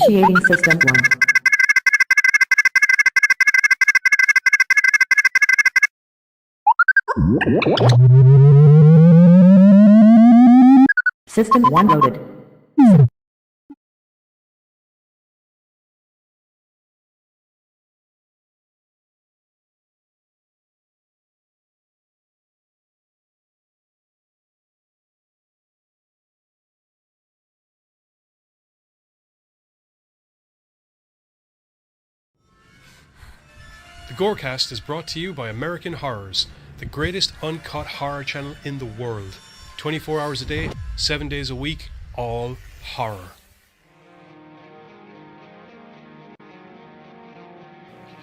Initiating System 1. System 1 loaded. The GoreCast is brought to you by American Horrors, the greatest uncut horror channel in the world. 24 hours a day, 7 days a week, all horror.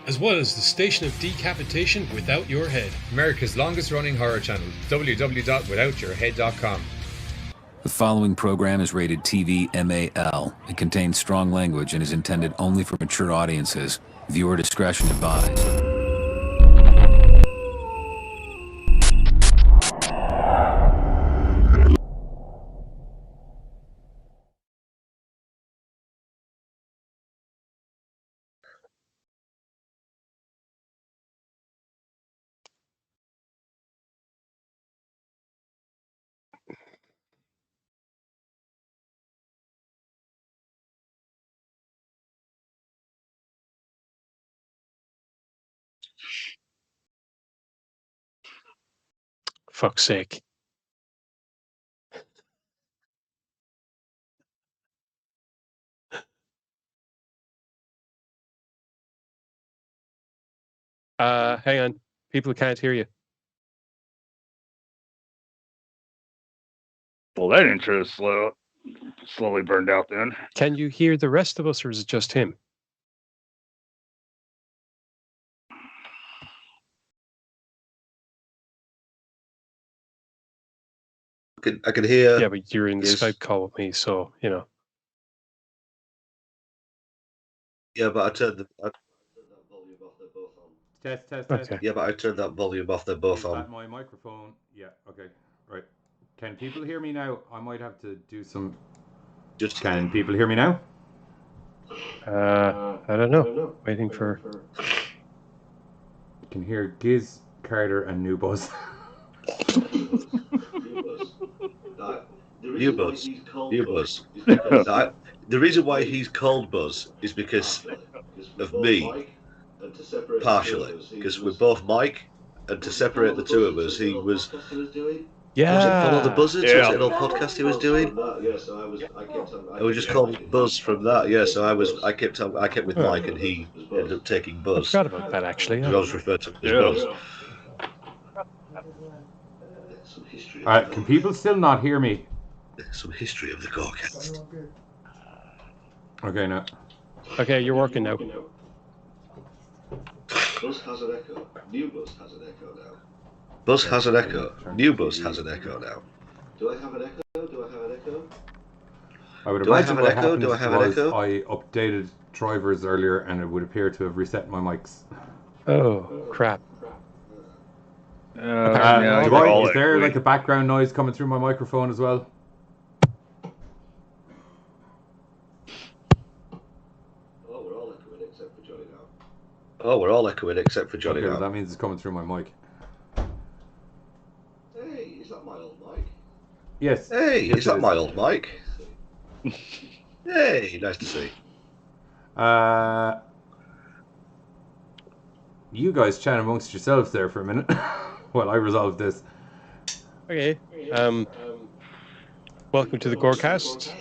As well as the station of decapitation without your head. America's longest running horror channel, www.withoutyourhead.com. The following program is rated TV MAL. It contains strong language and is intended only for mature audiences. Viewer discretion advised. Fuck's sake. Hang on. People can't hear you. Well, that intro is slowly burned out then. Can you hear the rest of us, or is it just him? I can hear. Yeah, but you're in the Skype call with me, so, you know. Yeah, but I turned that volume off. They're both on. Test. Okay. Yeah, but I turned that volume off. They're both Is on. that my microphone? Yeah, okay. Right. Can people hear me now? I might have to do some... Can people hear me now? I don't know. Waiting for... You can hear Giz, Carter, and New Buzz. New Buzz. The reason why he's called Buzz is because of me, partially. Because we're both Mike, and to separate the two of us, he was... Yeah. Was it Follow the Buzzards? Yeah. Was it an old podcast he was doing? I was just called Buzz from that. Yeah, so I kept with Mike, and he ended up taking I Buzz. forgot about that, actually. I was referred to as Yeah. Buzz. Alright, can people still not hear me? Some history of the GoreCast. Okay, no. Okay, you're working now. Buzz has an echo. New Buzz has an echo now. Buzz has an echo. New Buzz has an echo now. Do I have an echo? I would Do I imagine have an what echo? happened Do I have an was echo? I updated drivers earlier and it would appear to have reset my mics. Oh, crap. Is there like a background noise coming through my microphone as well? Oh, we're all echoing except for Johnny Okay, now. well, that means it's coming through my mic. Hey, is that my old Mike? Yes. Hey, yes, is that it my old Mike? Hey, nice to see. You guys chat amongst yourselves there for a minute while I resolve this. Okay. Welcome to the GoreCast.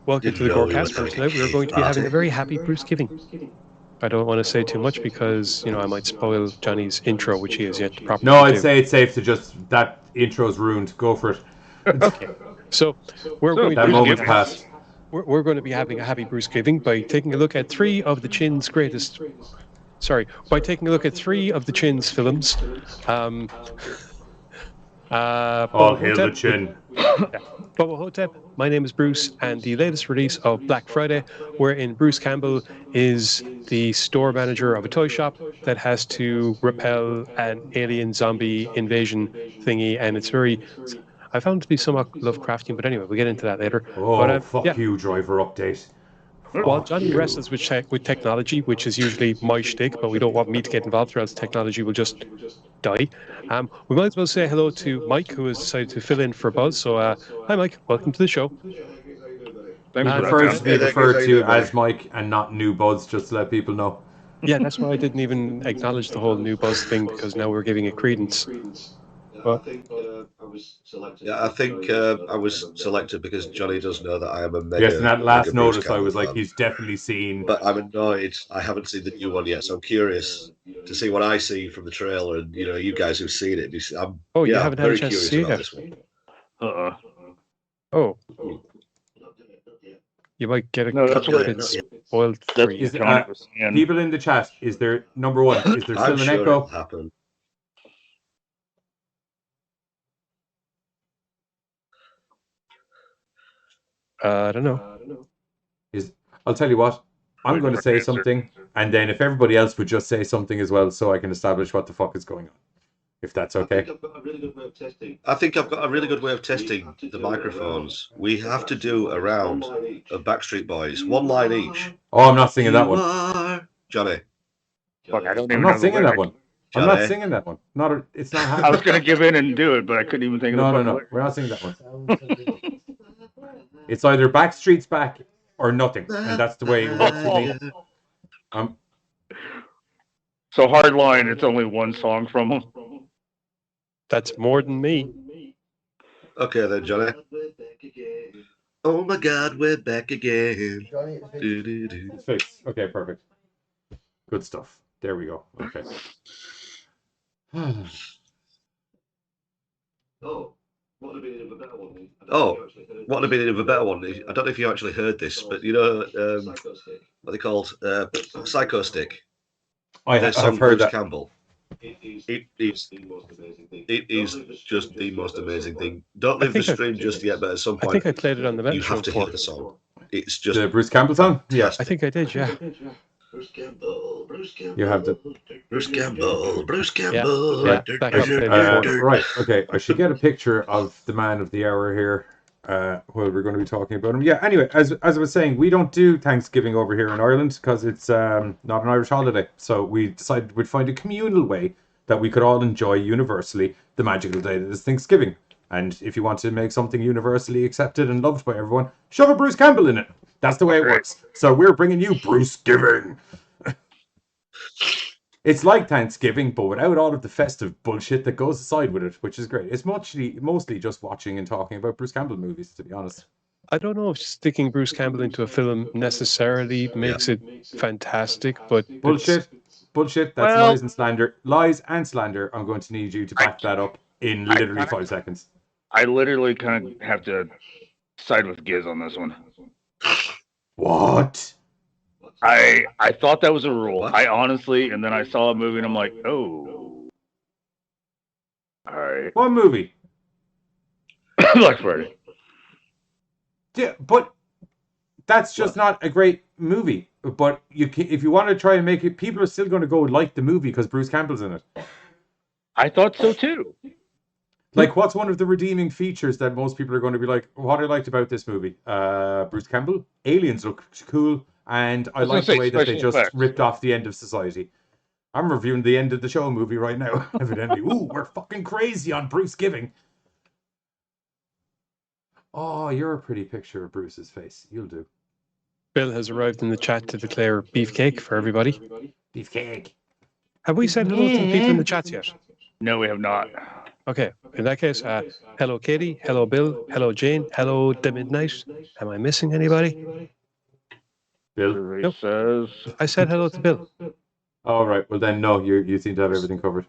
Welcome to the GoreCast. For tonight, we are going to be having a very happy Bruce Giving. I don't want to say too much because, you know, I might spoil Johnny's intro, which he has yet to properly No, do. I'd say it's safe to just... That intro's ruined. Go for it. Okay. So, we're going That to moment's passed. we're going to be having a happy Bruce Giving by taking a look at three of the Chin's films. All hail the Chin. Bubba Ho-Tep, my name is Bruce, and the latest release of Black Friday, wherein Bruce Campbell is the store manager of a toy shop that has to repel an alien zombie invasion thingy, and it's very... I found it to be somewhat Lovecraftian, but anyway, we'll get into that later. Oh, but, fuck yeah. you, driver update. While Johnny wrestles with technology, which is usually my shtick, but we don't want me to get involved or else technology will just die. We might as well say hello to Mike, who has decided to fill in for Buzz. So, hi, Mike. Welcome to the show. Thanks for that, Prefer John. to be referred to as Mike and not New Buzz, just to let people know. Yeah, that's why I didn't even acknowledge the whole new Buzz thing, because now we're giving it credence. But I think I was selected because Johnny does know that I am a mega. Yes, in that last mega Bruce notice, I was Campbell like, fan. he's definitely seen. But I'm annoyed. I haven't seen the new one yet, so I'm curious to see what I see from the trailer. And you guys who've seen it, you haven't had a very chance to curious see about it. this one. Oh, you might get a No, that's couple what- bits spoiled for That's you. Is, Johnny was saying. people in the chat, is there, number one, is there still I'm an sure echo? it'll happen. I don't know. I'll tell you what, I'm Wait going to for say answer. something, and then if everybody else would just say something as well, so I can establish what the fuck is going on. If that's okay. I think I've got a really good way of testing the microphones. We have to do a round of Backstreet Boys, one line each. Oh, I'm not singing that one. Johnny. Fuck, I don't I'm even not know the singing that lyrics. one. I'm not Johnny. singing that one. It's not I was happening. gonna give in and do it, but I couldn't even think of the fucking No. lyrics. We're not singing that one. It's either Backstreet's Back or nothing, and that's the way it works with me. So Hardline, it's only one song from them. That's more than me. Okay then, Johnny. Oh my God, we're back again. Do-do-do. His face. Okay, perfect. Good stuff. There we go. Okay. Oh, what would have been a better one? I don't know if you actually heard this, but what they called Psycho Stick. Their song I've heard Bruce that. Campbell. It is just the most amazing thing. Don't leave the stream just yet, but at some I point think I played it on the you Metal Show have to before. hear the song. It's just The Bruce Campbell song? Yeah. I think I did, yeah. Bruce Campbell. You have the. Bruce Campbell. Yeah, back up there before. Right, okay. I should get a picture of the man of the hour here while we're going to be talking about him. Yeah, anyway, as I was saying, we don't do Thanksgiving over here in Ireland because it's not an Irish holiday. So we decided we'd find a communal way that we could all enjoy universally the magical day that is Thanksgiving. And if you want to make something universally accepted and loved by everyone, shove a Bruce Campbell in it. That's the way it works. So we're bringing you Bruce Giving. It's like Thanksgiving, but without all of the festive bullshit that goes aside with it, which is great. It's mostly just watching and talking about Bruce Campbell movies, to be honest. I don't know if sticking Bruce Campbell into a film necessarily makes it fantastic, but Bullshit. That's Well- lies and slander. Lies and slander. I'm going to need you to back that up in literally 5 seconds. I literally kind of have to side with Giz on this one. What? I thought that was a rule. What? I honestly, and then I saw a movie and I'm like, oh. All right. What movie? Black Friday. Yeah, but that's just not a great movie. But if you want to try and make it, people are still going to go like the movie because Bruce Campbell's in it. I thought so too. Like, what's one of the redeeming features that most people are going to be like, what I liked about this movie? Bruce Campbell, aliens look cool, and I was like gonna the way say that they special just effects. ripped off the end of society. I'm reviewing the end of the show movie right now, evidently. Ooh, we're fucking crazy on Bruce Giving. Oh, you're a pretty picture of Bruce's face. You'll do. Bill has arrived in the chat to declare beefcake for everybody. Beefcake. Have we said hello to the people in the chats yet? No, we have not. Okay, in that case, hello Katie, hello Bill, hello Jane, hello The Midnight. Am I missing anybody? Bill? It says I said hello to Bill. All right. Well, then, no, you seem to have everything covered.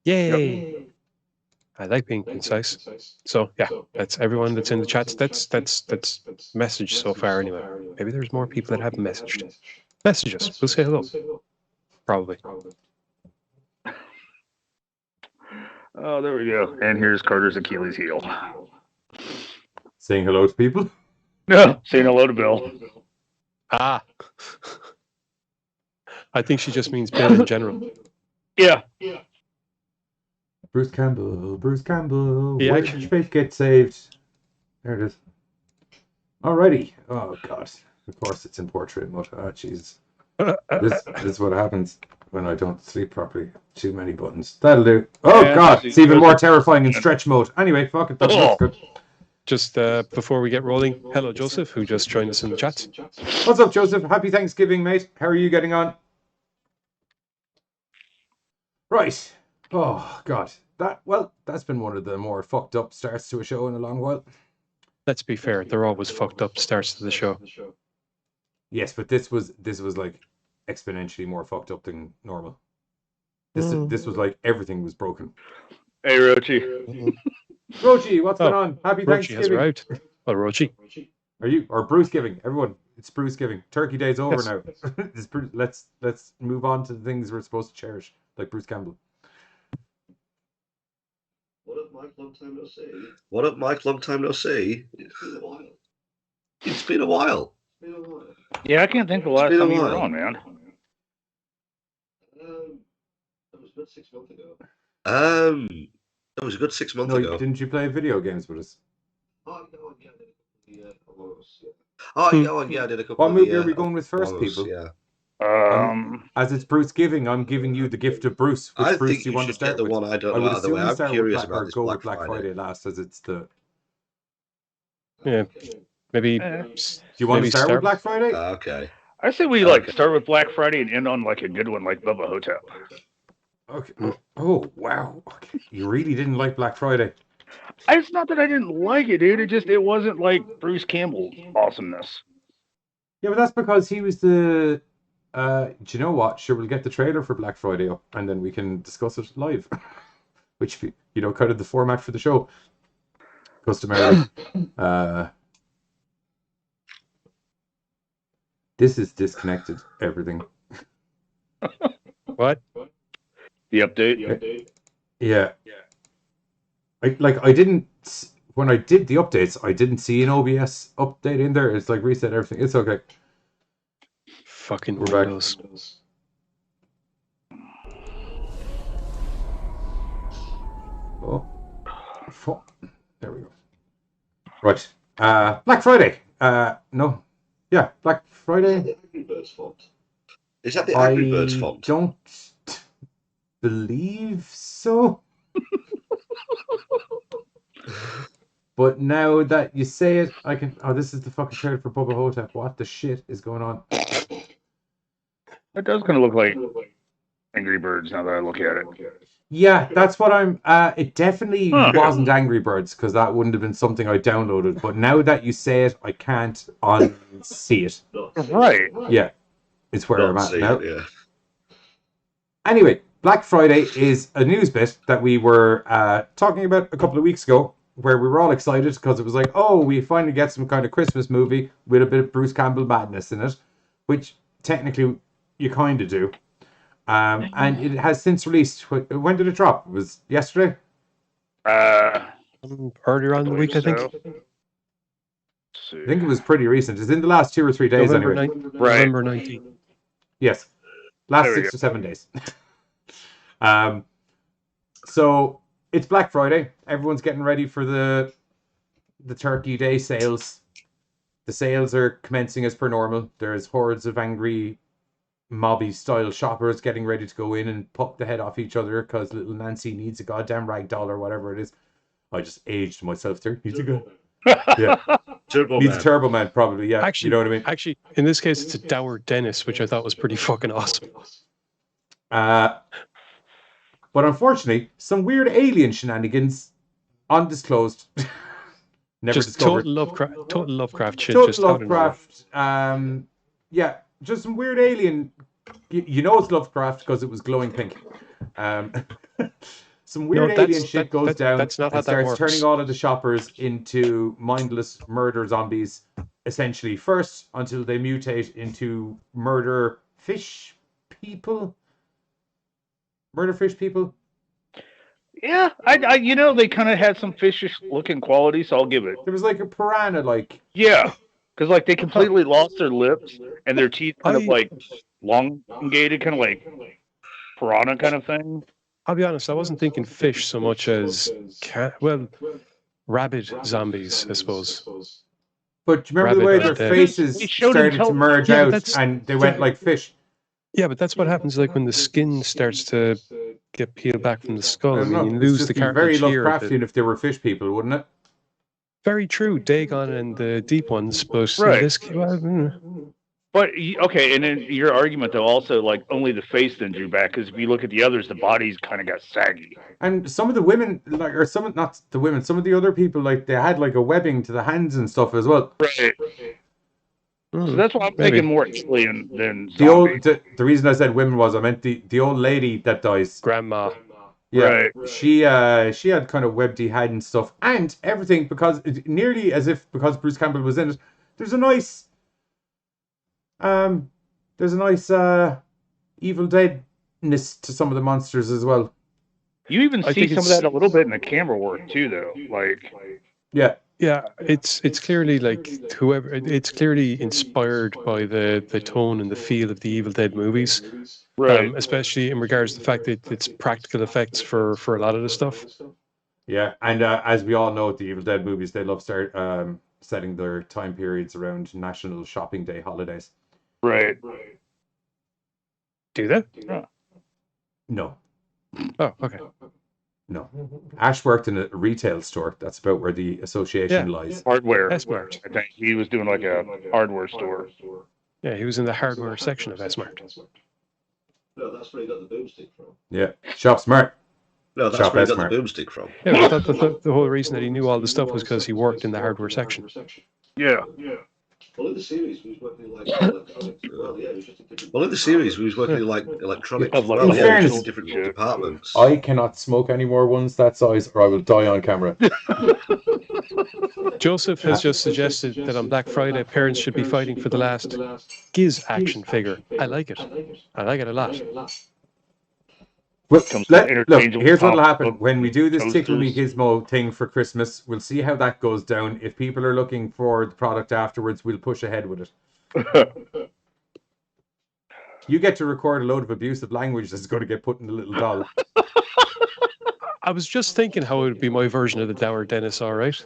Yay! I like being concise. So yeah, that's everyone that's in the chats. That's messaged so far anyway. Maybe there's more people that haven't messaged. Message us. We'll say hello. Probably. Oh, there we go. And here's Carter's Achilles heel. Saying hello to people. No, saying hello to Bill. Ah. I think she just means Bill in general. Yeah. Bruce Campbell. Yeah, Where actually- did faith get saved? There it is. Alrighty. Oh, God. Of course, it's in portrait mode. Oh, jeez. This is what happens when I don't sleep properly. Too many buttons. That'll do. Oh, Yeah, God. It's even more terrifying in stretch mode. Anyway, fuck it. That's good. Just before we get rolling, hello, Joseph, who just joined us in the chat. What's up, Joseph? Happy Thanksgiving, mate. How are you getting on? Right. Oh, God. That's been one of the more fucked up starts to a show in a long while. Let's be fair, they're always fucked up starts to the show. Yes, but this was like exponentially more fucked up than normal. This was like everything was broken. Hey, Rochi. Rochi, what's going on? Happy Rochi has Thanksgiving. arrived. Well, Rochi. Are you or Bruce giving? Everyone, it's Bruce giving. Turkey Day's over now. Let's move on to the things we're supposed to cherish, like Bruce Campbell. What up, Mike? Long time no see. What up, Mike? Long time no see. It's been a while. Yeah, I can't think the last time you were on, man. That was about 6 months ago. That was a good 6 months ago. Didn't you play video games with us? Oh, yeah, I did a couple. What movie are we going with first, Awards, people? Yeah. As it's Bruce giving, I'm giving you the gift of Bruce. Which I Bruce think do you want to should get start the with? one I don't I know would out of the way. assume I'm start curious with about this go Black with Black Friday last, as it's the. Yeah, maybe. Do you want to start with Black Friday? Okay. I say we start with Black Friday and end on like a good one, like Bubba Ho-Tep. Okay. Oh wow! Okay. You really didn't like Black Friday. It's not that I didn't like it, dude. It wasn't like Bruce Campbell awesomeness. Yeah, but that's because he was the. Do you know what? Sure, we'll get the trailer for Black Friday up, and then we can discuss it live. Which, kind of the format for the show. Customary. This is disconnected. Everything. What? The update? Yeah. I didn't. When I did the updates, I didn't see an OBS update in there. It's like reset everything. It's okay. Fucking We're Windows. back. Oh. Fuck. There we go. Right. Black Friday. No. Yeah, Black Friday. Angry Birds font. Is that the Angry Birds font? I don't believe so. But now that you say it, I can. Oh, this is the fucking trailer for Bubba Ho-Tep. What the shit is going on? It does kind of look like Angry Birds now that I look at it. Yeah, that's what I'm. It definitely wasn't Angry Birds because that wouldn't have been something I downloaded. But now that you say it, I can't unsee it. Right. Yeah, it's where I'm at now. Yeah. Anyway, Black Friday is a news bit that we were talking about a couple of weeks ago, where we were all excited because it was like, oh, we finally get some kind of Christmas movie with a bit of Bruce Campbell madness in it, which technically you kind of do. And it has since released. When did it drop? It was yesterday? Earlier on in the week, I think. So. I think it was pretty recent. It's in the last 2 or 3 days November anyway. November 19th. Yes. Last There we 6 or 7 days. So it's Black Friday. Everyone's getting ready for the Turkey Day sales. The sales are commencing as per normal. There's hordes of angry mobby style shoppers getting ready to go in and poke the head off each other because little Nancy needs a goddamn rag doll or whatever it is. I just aged myself there. Needs a gun. Yeah. Turbo Needs Man. a Turbo Man, probably, yeah. Actually, you know what I mean? Actually, in this case, it's a dour Dennis, which I thought was pretty fucking awesome. But unfortunately, some weird alien shenanigans, undisclosed, never Just discovered. total Lovecraft shit. Total just out of nowhere. Lovecraft. Yeah, just some weird alien. You know it's Lovecraft because it was glowing pink. Some weird alien shit goes down that's not how and that starts works. turning all of the shoppers into mindless murder zombies. Essentially, first until they mutate into murder fish people. Murder fish people. Yeah, I they kind of had some fishish looking quality, so I'll give it. There was like a piranha, like Yeah, because like they completely lost their lips and their teeth kind of like elongated, kind of like piranha kind of thing. I'll be honest, I wasn't thinking fish so much as rabid zombies, I suppose. But do you remember the way rabbit their undead. faces They showed started until- to merge Yeah, but out that's- and they went like fish? Yeah, but that's what happens like when the skin starts to get peeled back from the skull. I I don't mean, know. you It's lose just the be very cartilage here. Lovecraftian if they were fish people, wouldn't it? Very true, Dagon and the deep ones, but Right. in this, But okay, and then your argument though also like only the face then drew back because if you look at the others, the bodies kind of got saggy. And some of the women, like, or some, not the women, some of the other people, like, they had like a webbing to the hands and stuff as well. Right. So that's why I'm maybe. thinking more alien than The old, zombie. the reason I said women was I meant the old lady that dies. grandma. Yeah, Right. she had kind of webbedy head and stuff, and everything because nearly as if because Bruce Campbell was in it. There's a nice Evil Deadness to some of the monsters as well. You even I see think some of it's- that a little bit in the camera work too, though. Like, Yeah, Yeah, it's clearly like whoever. It's clearly inspired by the tone and the feel of the Evil Dead movies, right? especially in regards to the fact that it's practical effects for a lot of the stuff. yeah, and as we all know, the Evil Dead movies, they love setting their time periods around National Shopping Day holidays. Right. Do they? No, Oh, okay. no. Ash worked in a retail store. That's about where the association lies. Hardware. S-Mart. I think he was doing like a hardware store. Yeah, he was in the hardware section of S-Mart. No, that's where he got the boomstick from. Yeah, Shop Smart. No, that's Shop where he got S-Mart. the boomstick from. Yeah, but the whole reason that he knew all the stuff was because he worked in the hardware section. Yeah. Well, in the series, we was working like electronics. Well, yeah, it was just a different. Well, in the series, we was working like electronics. Yeah, as well. in Yeah, it was fairness- just different departments. I cannot smoke any more ones that size, or I will die on camera. Joseph has just suggested that on Black Friday, parents should be fighting for the last Giz action figure. I like it. I like it a lot. Well, Comes to look, interchangeable here's what'll pop- happen when we do this Tickle Me toasters. Gizmo thing for Christmas. We'll see how that goes down. If people are looking for the product afterwards, we'll push ahead with it. You get to record a load of abusive language that's going to get put in the little doll. I was just thinking how it would be my version of the Dour Dennis, all right?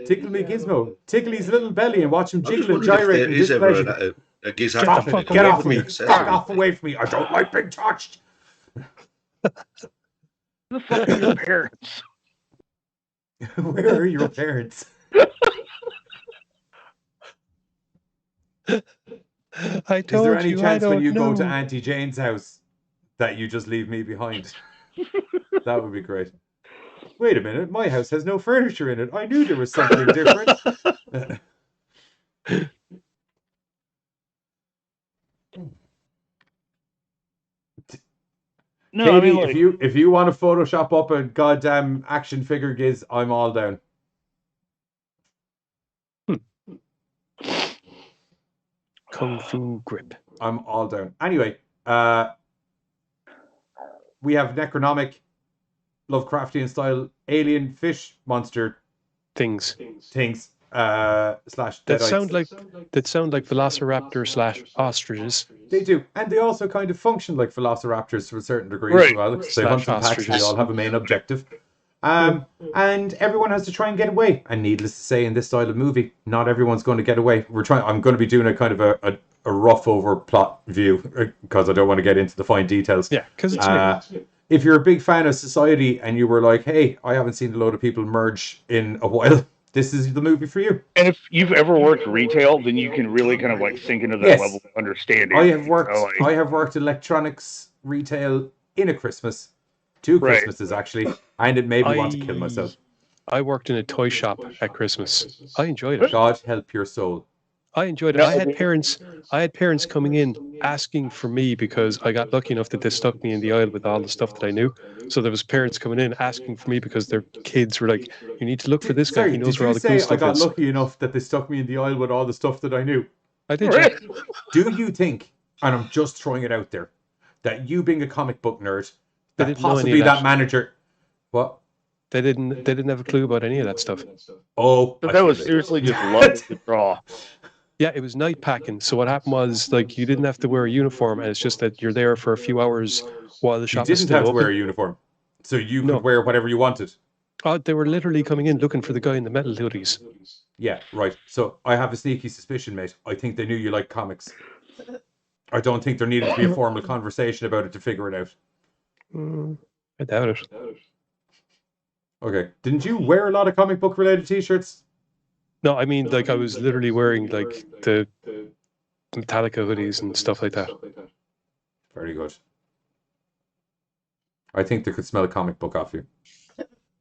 Tickle Me Gizmo. Tickle his little belly and watch him I'm just jiggle and wondering if gyrate there in is ever displeasure. a Giz Get action the figure. fuck Get away off from me! me. Accessory. Back off away from me! I don't like being touched! Who the fuck are your parents? Where are your parents? I Is told there any you, I chance when don't you go to know. Auntie Jane's house that you just leave me behind? That would be great. Wait a minute, my house has no furniture in it. I knew there was something different. No, Katie, I mean like, if you want to Photoshop up a goddamn action figure Giz, I'm all down. Kung Fu Grip. I'm all down. Anyway, we have Necronomic, Lovecraftian style alien fish monster Things things slash that deadites. sound like velociraptor slash ostriches. They do, and they also kind of function like velociraptors to a certain degree Right. as well. They Slash hunt in packs. They ostriches. all have a main objective. And everyone has to try and get away. And needless to say, in this style of movie, not everyone's going to get away. I'm going to be doing a kind of a rough over plot view because I don't want to get into the fine details. Yeah, because it's new. If you're a big fan of Society and you were like, hey, I haven't seen a load of people merge in a while, this is the movie for you. and if you've ever worked retail, then you can really kind of like sink into that Yes. level of understanding. I have worked So, like, I have worked electronics retail in a Christmas. 2 Right. Christmases actually, and it made me want to kill myself. I worked in a toy shop at Christmas. I enjoyed it. God help your soul. I enjoyed it. No, I had parents coming in asking for me because I got lucky enough that they stuck me in the aisle with all the stuff that I knew. So there was parents coming in asking for me because their kids were like, "You need to look for this guy. Sorry, He knows did where all you the cool say I stuff got is." lucky enough that they stuck me in the aisle with all the stuff that I knew? I did. Right. Yeah. Do you think, and I'm just throwing it out there, that you being a comic book nerd, They that didn't know any possibly of that that. manager... What? They didn't have a clue about any of that stuff. Oh, But I that was see. seriously just love to draw. Yeah, it was night packing. So what happened was like you didn't have to wear a uniform, and it's just that you're there for a few hours while the You shop is didn't still have to open. wear a uniform, so you could No. wear whatever you wanted. Oh, they were literally coming in looking for the guy in the metal hoodies. Yeah, right. So I have a sneaky suspicion, mate. I think they knew you liked comics. I don't think there needed to be a formal conversation about it to figure it out. I doubt it. Okay. Didn't you wear a lot of comic book related t-shirts? No, I mean, like, I was literally wearing, like, the Metallica hoodies and stuff like that. Very good. I think they could smell a comic book off you.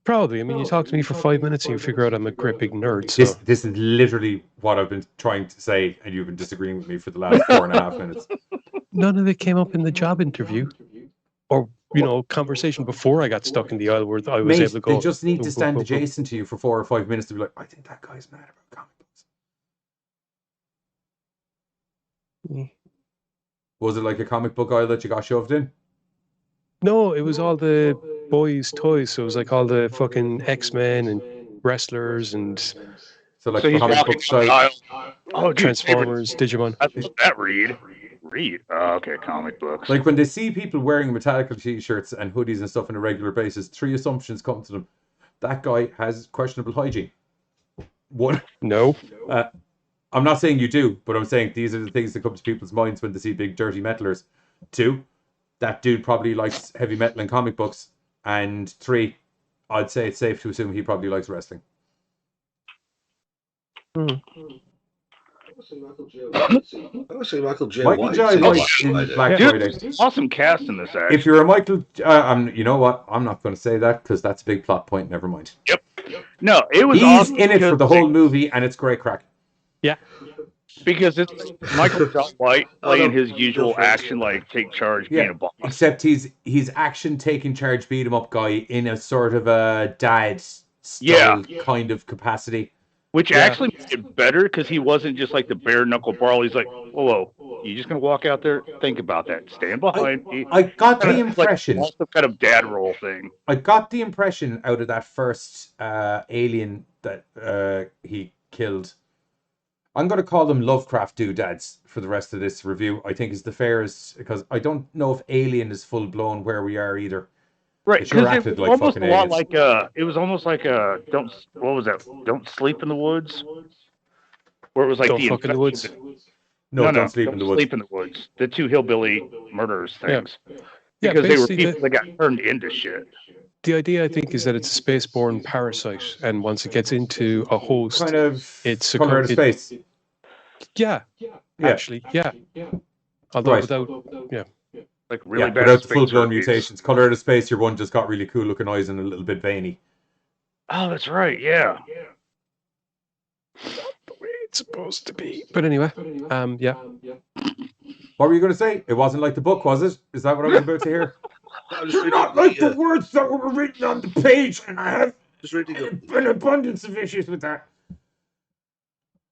Probably. I mean, you talk to me for 5 minutes and you figure out I'm a great big nerd. So. This is literally what I've been trying to say, and you've been disagreeing with me for the last 4.5 minutes. None of it came up in the job interview. Or, conversation before I got stuck in the aisle where I was able to go. They just need to stand adjacent to you for 4 or 5 minutes to be like, I think that guy's mad about comic books. Was it like a comic book aisle that you got shoved in? No, it was all the boys' toys. So it was like all the fucking X-Men and wrestlers and so like he's comic book style. Oh, dude, Transformers, Digimon. That read. Oh, okay, comic books. Like when they see people wearing Metallica t-shirts and hoodies and stuff on a regular basis, 3 assumptions come to them. That guy has questionable hygiene. 1. No. I'm not saying you do, but I'm saying these are the things that come to people's minds when they see big dirty metalers. 2, that dude probably likes heavy metal and comic books. And 3, I'd say it's safe to assume he probably likes wrestling. I see Michael J. Michael J. White in Black Friday. Awesome cast in this, actually. If you're a Michael, you know what? I'm not going to say that because that's a big plot point. Never mind. Yep. No, it was. He's awesome in it for the whole movie, and it's great crack. Yeah. Because it's Michael J. White playing his usual action, like take charge, being a boss. Except he's action taking charge, beat him up guy in a sort of a dad style kind of capacity. Which actually makes it better because he wasn't just like the bare knuckle brawl. He's like, whoa, you just gonna walk out there? Think about that. Stand behind me. I got the impression, like, some kind of dad role thing. I got the impression out of that first alien that he killed. I'm going to call them Lovecraft doodads for the rest of this review. I think is the fairest because I don't know if Alien is full blown where we are either. Right, because it was like almost a lot aliens. like it was almost like don't sleep in the woods, where it was like Don't fuck in the woods. No, don't sleep in the woods. Sleep in the woods. The 2 hillbilly murderers things, Yeah, because they were basically people that got turned into shit. The idea, I think, is that it's a spaceborne parasite, and once it gets into a host, Kind of it's Color Out of Space. Actually. Although Right. without, Like really bad without the space full-blown herpes. mutations. Color Out of Space, your one just got really cool-looking eyes and a little bit veiny. Oh, that's right. Yeah. the way it's supposed to be. But anyway, What were you going to say? It wasn't like the book, was it? Is that what I was about to hear? You're Not like the words that were written on the page, and I have just reading an abundance of issues with that.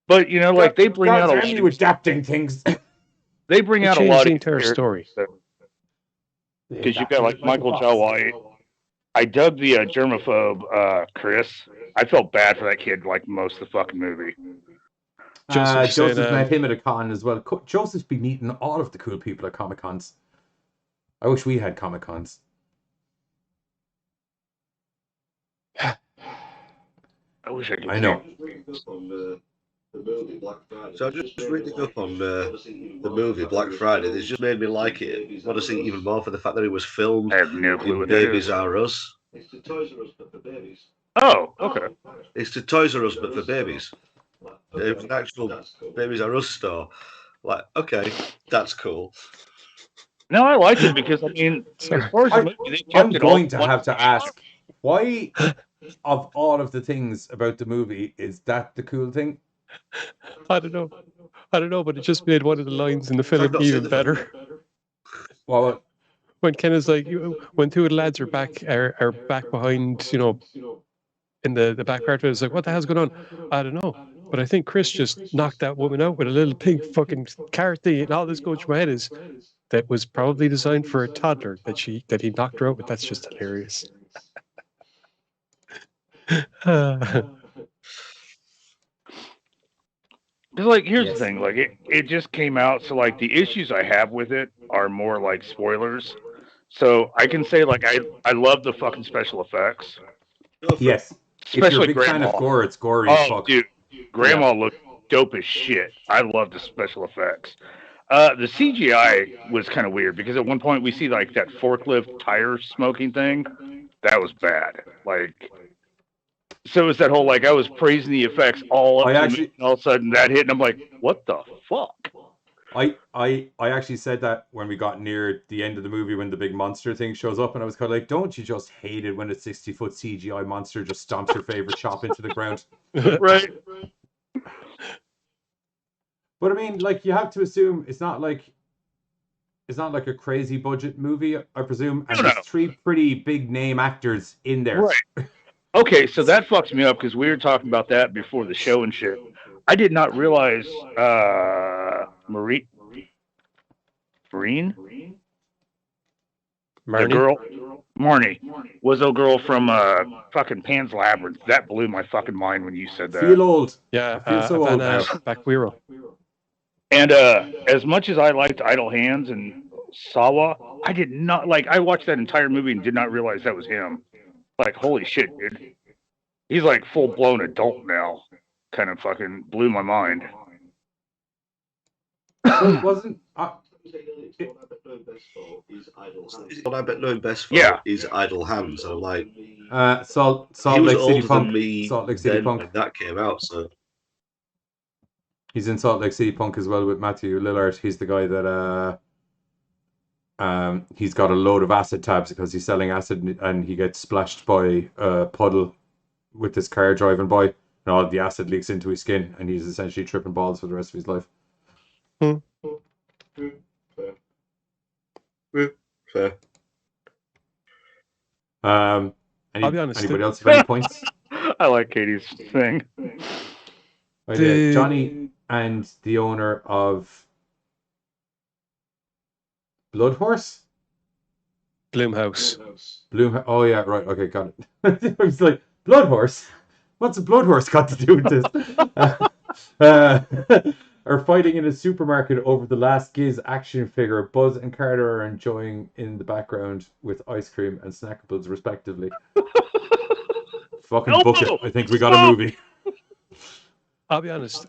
But like they bring out Goddamn you adapting things. they bring out a changed lot the of entire story. Because you've got like Michael J. White. I dug the germaphobe Chris. I felt bad for that kid like most of the fucking movie. Joseph met him at a con as well. Joseph's been meeting all of the cool people at Comic Cons. I wish we had Comic Cons. I wish I could. I know. So just reading up on the movie Black Friday, this just made me like it. Want to see it even more for the fact that it was filmed I have no clue in what that Babies is. R Us. Oh, okay. It's the Toys R Us, but for babies. It was an actual Babies R Us store. Like, okay, that's cool. No, I liked it because as far as the movie, they kept I'm it going all to one- have to ask, why, of all of the things about the movie, is that the cool thing? I don't know, but it just made one of the lines in the film not seen even the better. Well, When Ken is like, when 2 of the lads are back behind, in the back part of it, it's like, what the hell's going on? I don't know. But I think Chris just knocked that woman out with a little pink fucking carrot thing, and all this going through my head is that was probably designed for a toddler that he knocked her out with. That's just hilarious. Because, like, here's the thing, like, it just came out, so, like, the issues I have with it are more, like, spoilers. So, I can say, like, I love the fucking special effects. Yes. If you're a Especially big fan Grandma. of gore, it's gory as Oh, fuck. dude, Grandma looked dope as shit. I love the special effects. The CGI was kind of weird because at one point we see like that forklift tire smoking thing. That was bad. Like, so it was that whole like I was praising the effects all up to the minute, and all of a sudden that hit, and I'm like, what the fuck? I actually said that when we got near the end of the movie when the big monster thing shows up, and I was kind of like, don't you just hate it when a 60-foot CGI monster just stomps your favorite shop into the ground? Right. But I mean, like, you have to assume it's not like a crazy budget movie, I presume, and there's 3 pretty big name actors in there. Right. Okay, so that fucks me up because we were talking about that before the show and shit. I did not realize Marine? Marnie? The girl, Marnie, was a girl from fucking Pan's Labyrinth. That blew my fucking mind when you said that. Feel old. Yeah, I feel so old now. Bakwiro. And as much as I liked Idle Hands and Sawa, I did not like. I watched that entire movie and did not realize that was him. Like, holy shit, dude! He's like full blown adult now. Kind of fucking blew my mind. Well, it wasn't. What I bet known best for is Idle Hands. I'm like, Salt he was Lake City older Punk. than me Salt Lake City then Punk. when that came out. So He's in Salt Lake City Punk as well with Matthew Lillard. He's the guy that he's got a load of acid tabs because he's selling acid and he gets splashed by a puddle with this car driving by, and all the acid leaks into his skin, and he's essentially tripping balls for the rest of his life. fair. I'll be honest. Anybody else have any points? I like Katie's thing. Right, yeah, Johnny and the owner of Blood Horse? Bloomhouse. Oh yeah, right. Okay, got it. I was like, Blood Horse? What's a Blood Horse got to do with this? Are fighting in a supermarket over the Last Giz action figure. Buzz and Carter are enjoying in the background with ice cream and snackables, respectively. Fucking book it. I think we got a movie. I'll be honest.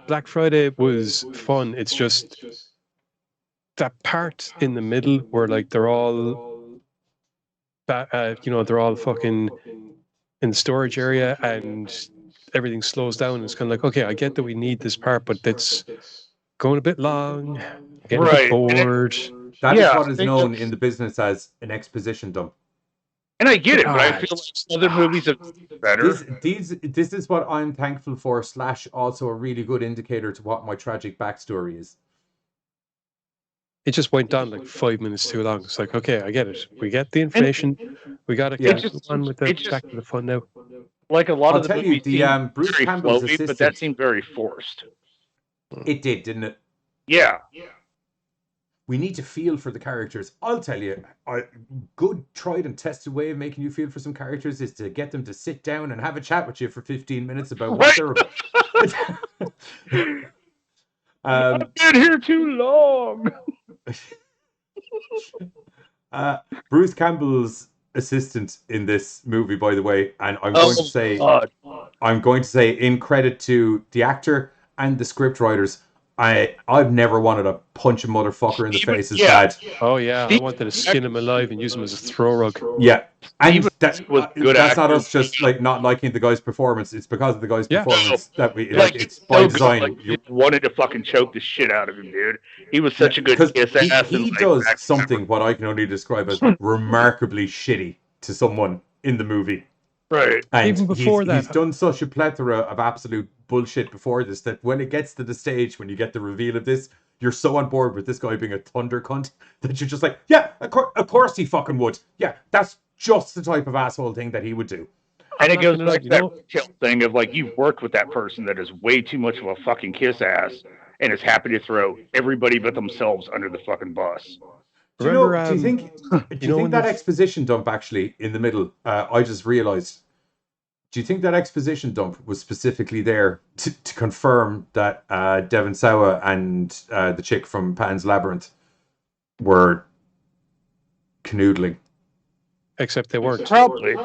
Black Friday was fun. It's just that part in the middle where like they're all, they're all fucking in the storage area and everything slows down. It's kind of like, okay, I get that we need this part, but it's going a bit long. Getting a bit bored. That is what is known in the business as an exposition dump. And I get it, but I feel like other movies are better. This is what I'm thankful for, / also a really good indicator to what my tragic backstory is. It just went on like 5 minutes too long. It's like, okay, I get it. We get the information. We got to get on with the back to the fun now. Like a lot I'll of the tell movies you, the Bruce very Campbell's flowy, assistant. but that seemed very forced. It did, didn't it? Yeah. We need to feel for the characters. I'll tell you, a good tried and tested way of making you feel for some characters is to get them to sit down and have a chat with you for 15 minutes about what they're about. I've been here too long. Bruce Campbell's assistant in this movie, by the way, and I'm going to say in credit to the actor and the script writers, I've never wanted to punch a motherfucker in the face as bad. Oh yeah, I wanted to skin him alive and use him as a throw rug. Yeah, and that's good not us just like not liking the guy's performance. It's because of the guy's performance that we it's by so design. Like, you wanted to fucking choke the shit out of him, dude. He was such a good kiss ass. He does something what I can only describe as remarkably shitty to someone in the movie. Right. And even before he's done such a plethora of absolute bullshit before this that when it gets to the stage when you get the reveal of this, you're so on board with this guy being a thunder cunt that you're just like, yeah, of course he fucking would. Yeah, that's just the type of asshole thing that he would do. And it goes back to that retail thing of like, you've worked with that person that is way too much of a fucking kiss ass and is happy to throw everybody but themselves under the fucking bus. Do you think that exposition dump actually in the middle, I just realized, do you think that exposition dump was specifically there to confirm that Devon Sawa and the chick from Pan's Labyrinth were canoodling? Except they weren't. Probably.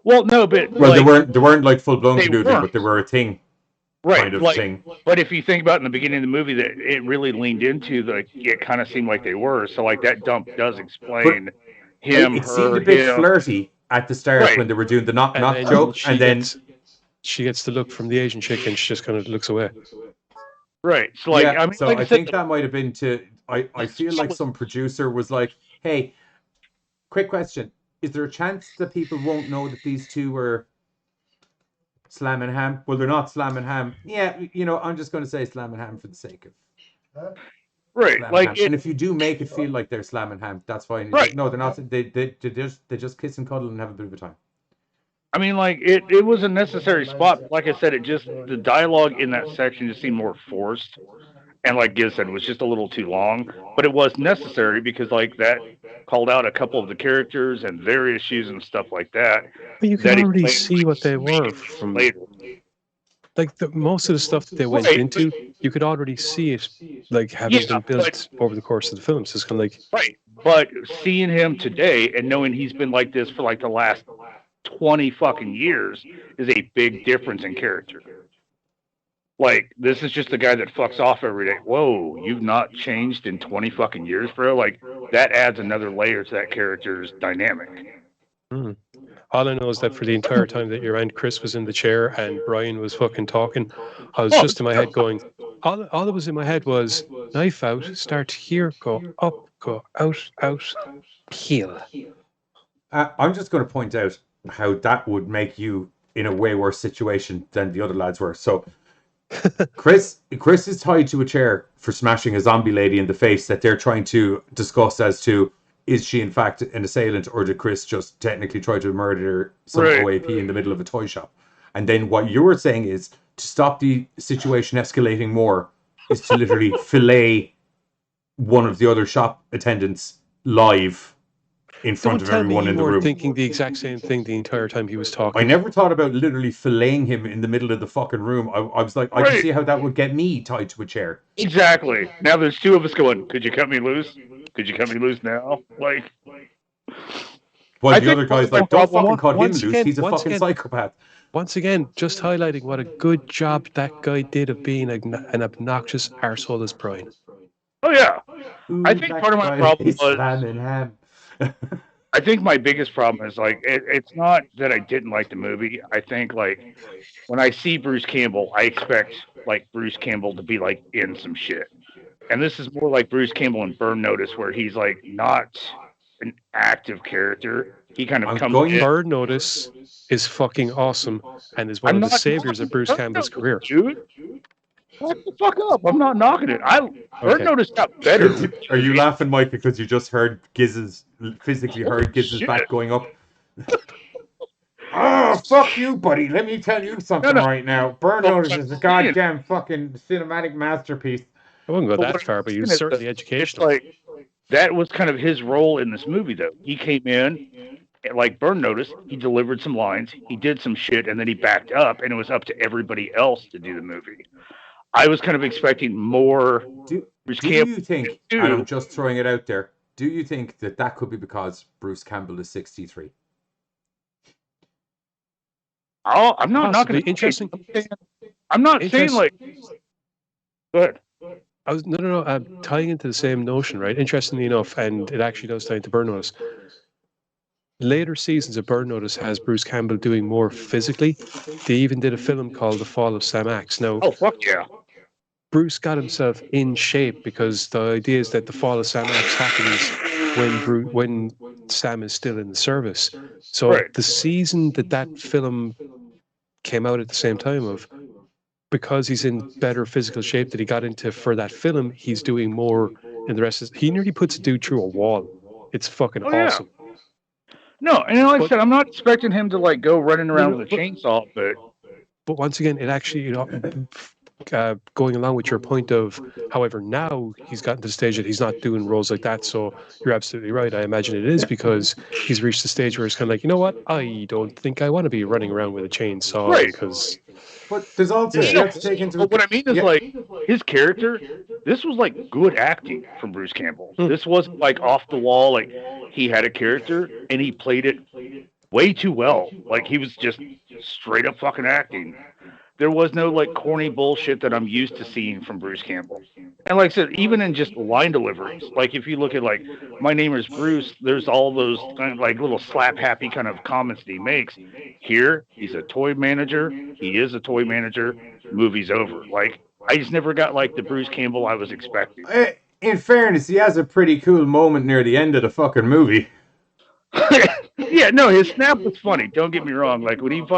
Well, no, but Well, like, they weren't like full blown they canoodling, weren't. but they were a thing. Right, Kind of like, thing. but if you think about in the beginning of the movie that it really leaned into, like, it kind of seemed like they were. So, like, that dump does explain him, It seemed her, a bit him. flirty at the start Right. when they were doing the knock knock then joke, and then she gets the look from the Asian chick, and she just kind of looks away. Right. So, like, yeah. I mean, So like I said, think that might have been to. I feel like some producer was like, "Hey, quick question: is there a chance that people won't know that these two were slamming ham? Well, they're not slamming ham. Yeah, I'm just going to say slamming ham for the sake of right, slamming like, ham. And if you do make it feel like they're slamming ham, that's fine. Right. No, they're not. They just kiss and cuddle and have a bit of a time. I mean, like, it was a necessary spot. Like I said, the dialogue in that section just seemed more forced. And like Giz said, it was just a little too long. But it was necessary because, like, that called out a couple of the characters and their issues and stuff like that. But you that can already explained see what they were from later. like most of the stuff that they went Right, into. You could already see it, like having been built over the course of the films. It's kind of like Right. But seeing him today and knowing he's been like this for like the last 20 fucking years is a big difference in character. Like, this is just a guy that fucks off every day. Whoa, you've not changed in 20 fucking years, bro? Like, that adds another layer to that character's dynamic. all I know is that for the entire time that your Aunt Chris was in the chair and Brian was fucking talking, I was just in my head going, all that was in my head was knife out, start here, go up, go out, heel. I'm just going to point out how that would make you in a way worse situation than the other lads were. So, Chris is tied to a chair for smashing a zombie lady in the face that they're trying to discuss as to, is she in fact an assailant, or did Chris just technically try to murder some OAP in the middle of a toy shop? And then what you were saying is, to stop the situation escalating more, is to literally fillet one of the other shop attendants live in front of everyone in the room. You were thinking the exact same thing the entire time he was talking. I never thought about literally filleting him in the middle of the fucking room. I was like, I can see how that would get me tied to a chair. Exactly. Now there's two of us going, could you cut me loose? Could you cut me loose now? Like, Well, the other guy's like, don't fucking cut him loose. He's a fucking psychopath. Once again, just highlighting what a good job that guy did of being an obnoxious arsehole as Brian. oh yeah. Ooh, I think part of my problem was, slamming ham. I think my biggest problem is, like, it's not that I didn't like the movie. I think, like, when I see Bruce Campbell, I expect, like, Bruce Campbell to be, like, in some shit. And this is more like Bruce Campbell in Burn Notice, where he's, like, not an active character. He kind of comes in. Burn Notice is fucking awesome and is one of the saviors of Bruce Campbell's career. Dude, what the fuck up? I'm not knocking it. Burn Notice got better. Are you laughing, Mike, because you just heard physically heard Giz's back going up? Oh, fuck you, buddy. Let me tell you something right now. Burn Notice is a goddamn fucking cinematic masterpiece. I wouldn't go that far, but he was certainly educational. It's like, that was kind of his role in this movie, though. He came in, like Burn Notice, he delivered some lines, he did some shit, and then he backed up, and it was up to everybody else to do the movie. I was kind of expecting more. Do you think, and I'm just throwing it out there, do you think that could be because Bruce Campbell is 63? Oh, I'm not knocking it. Interesting. I'm not saying, like. Go ahead. Tying into the same notion, right? Interestingly enough, and it actually does tie into Burn Notice. Later seasons of Burn Notice has Bruce Campbell doing more physically. They even did a film called The Fall of Sam Axe. Now, oh fuck yeah! Bruce got himself in shape because the idea is that the Fall of Sam Axe happens when Sam is still in the service. So the season that film came out at the same time of, because he's in better physical shape that he got into for that film, he's doing more in the rest of he nearly puts a dude through a wall. It's fucking awesome. No, and like I said, I'm not expecting him to like go running around with a chainsaw, but once again, it actually, going along with your point of, however, now he's gotten to the stage that he's not doing roles like that. So you're absolutely right. I imagine it is because he's reached the stage where he's kind of like, you know what? I don't think I want to be running around with a chainsaw because. But there's also what I mean is like his character. This was like good acting from Bruce Campbell. This wasn't like off the wall. Like he had a character and he played it way too well. Like he was just straight up fucking acting. There was no like corny bullshit that I'm used to seeing from Bruce Campbell. And like I said, even in just line deliveries, like if you look at like My Name is Bruce, there's all those kind of like little slap happy kind of comments that he makes. Here, he's a toy manager. He is a toy manager. Movie's over. Like I just never got like the Bruce Campbell I was expecting. In fairness, he has a pretty cool moment near the end of the fucking movie. Yeah, no, his snap was funny. Don't get me wrong. Like when he's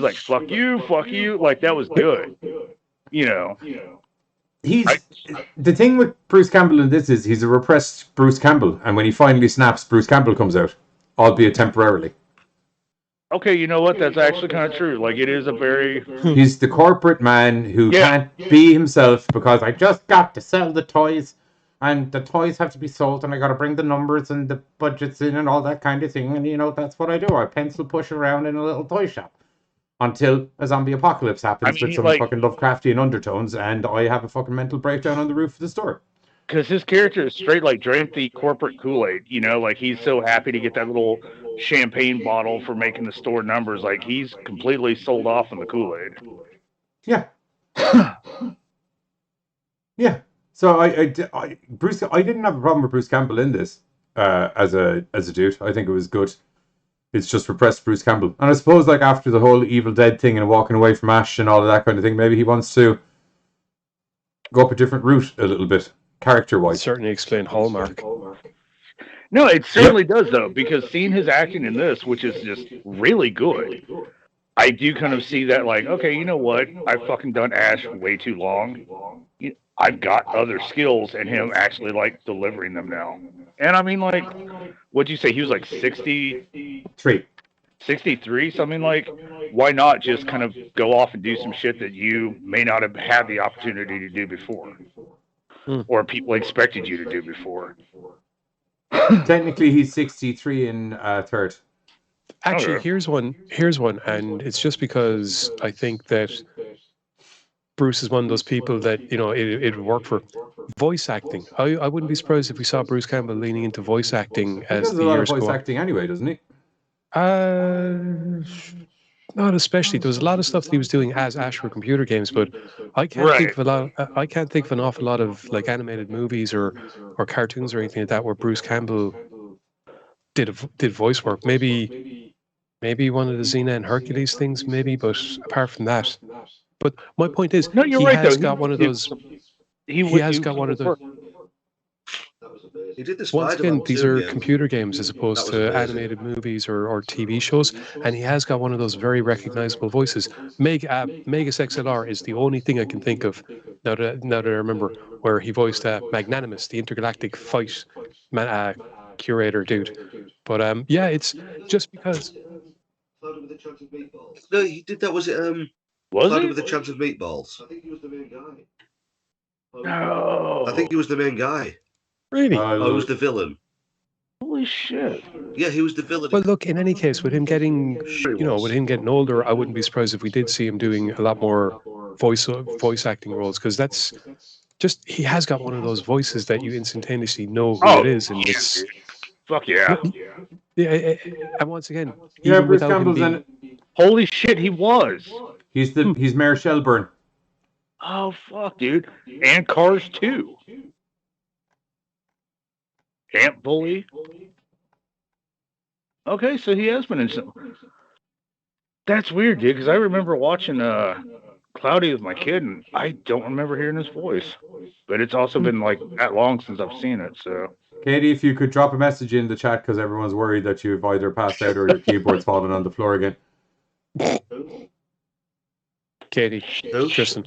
like, fuck you. Like that was good. You know. The thing with Bruce Campbell in this is he's a repressed Bruce Campbell, and when he finally snaps, Bruce Campbell comes out, albeit temporarily. Okay, you know what? That's actually kind of true. Like it is a very. He's the corporate man who can't be himself because I just got to sell the toys. And the toys have to be sold, and I got to bring the numbers and the budgets in and all that kind of thing. And, you know, that's what I do. I pencil push around in a little toy shop until a zombie apocalypse happens with some fucking Lovecraftian undertones, and I have a fucking mental breakdown on the roof of the store. Because his character is straight, like, drank the corporate Kool-Aid. You know, like, he's so happy to get that little champagne bottle for making the store numbers. Like, he's completely sold off on the Kool-Aid. Yeah. Yeah. So I didn't have a problem with Bruce Campbell in this as a dude. I think it was good. It's just repressed Bruce Campbell, and I suppose like after the whole Evil Dead thing and walking away from Ash and all of that kind of thing, maybe he wants to go up a different route a little bit, character-wise. Certainly explain Hallmark. No, it certainly does though, because seeing his acting in this, which is just really good, I do kind of see that like, okay, you know what? I've fucking done Ash way too long. I've got other skills, and him actually like delivering them now. And I mean, like, what'd you say? He was like 63. So I mean, like, why not just kind of go off and do some shit that you may not have had the opportunity to do before, or people expected you to do before? Technically, he's 63 in third. Actually, here's one, and it's just because I think that Bruce is one of those people that, you know, it would work for voice acting. I wouldn't be surprised if we saw Bruce Campbell leaning into voice acting as the years go on. He does a lot of voice acting anyway, doesn't he? Not especially. There was a lot of stuff that he was doing as Ash for computer games, but I can't think of I can't think of an awful lot of like animated movies or cartoons or anything like that where Bruce Campbell did voice work. Maybe one of the Xena and Hercules things, maybe. But apart from that. But my point is, no, you're he right, has though. got one of those. He has got one of those. He did the Once again, Spider-Man these too, are yeah. computer games as opposed to animated movies or TV shows, and he has got one of those very recognizable voices. Megas XLR is the only thing I can think of now that I remember where he voiced Magnanimous, the intergalactic fight curator dude. But yeah, it's just because. Clouded with a chance of meatballs. No, he did that. Was it Was Clouded it? with a chance of meatballs? I think he was the main guy. No. I think he was the main guy. Really? Oh, he was the villain. Holy shit. Yeah, he was the villain. Well, look, in any case, with him getting, with him getting older, I wouldn't be surprised if we did see him doing a lot more voice acting roles, because that's just, he has got one of those voices that you instantaneously know who it is, and it's fuck yeah. Yeah, and once again, Yeah, even Bruce without him Campbell's in being, it. Holy shit, he was. He's Mayor Shelburne. Oh fuck, dude. And Cars 2. Ant Bully. Okay, so he has been in some. That's weird, dude, because I remember watching Cloudy with my kid, and I don't remember hearing his voice. But it's also been like that long since I've seen it, so. Katie, if you could drop a message in the chat, because everyone's worried that you've either passed out or your keyboard's fallen on the floor again. Katie, Tristan.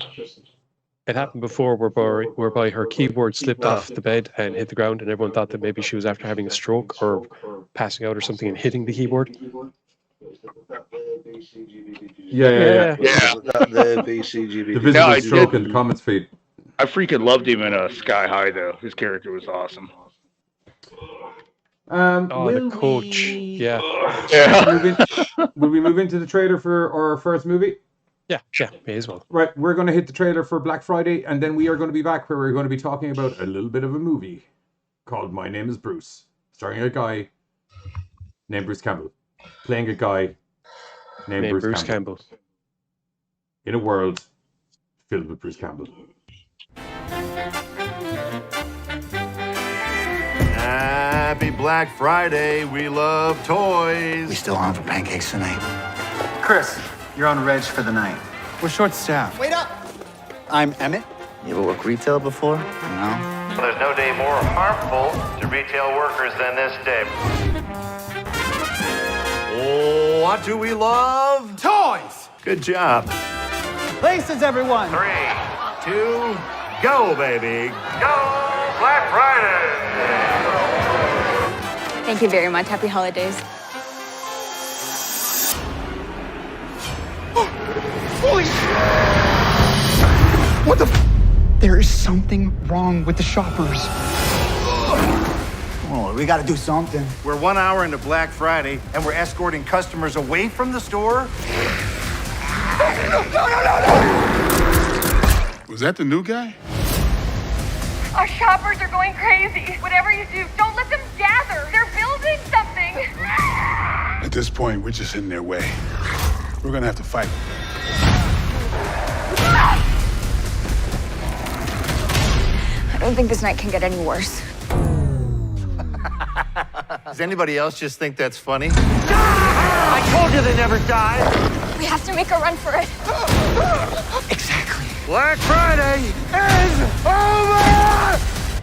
It happened before whereby her keyboard slipped off the bed and hit the ground, and everyone thought that maybe she was after having a stroke or passing out or something and hitting the keyboard. Yeah. The BCGB. The visible stroke in the comments feed. I freaking loved him in Sky High, though. His character was awesome. The coach. Yeah. Will we move into the trailer for our first movie? Yeah, may as well. Right, we're going to hit the trailer for Black Friday, and then we are going to be back where we're going to be talking about a little bit of a movie called My Name is Bruce, starring a guy named Bruce Campbell. playing a guy named Bruce Campbell. In a world filled with Bruce Campbell. Happy Black Friday. We love toys. We still on for pancakes tonight. Chris, you're on reg for the night. We're short-staffed. Wait up! I'm Emmett. You ever work retail before? No. There's no day more harmful to retail workers than this day. Oh, what do we love? Toys! Good job. Places, everyone! 3, 2, go, baby. Go Black Friday! Thank you very much. Happy holidays. Holy shit! What the There is something wrong with the shoppers. Oh, we gotta do something. We're 1 hour into Black Friday, and we're escorting customers away from the store. No! Was that the new guy? Our shoppers are going crazy. Whatever you do, don't let them gather. They're building something. At this point, we're just in their way. We're gonna have to fight. I don't think this night can get any worse. Does anybody else just think that's funny? I told you they never die. We have to make a run for it. Exactly. Black Friday is over!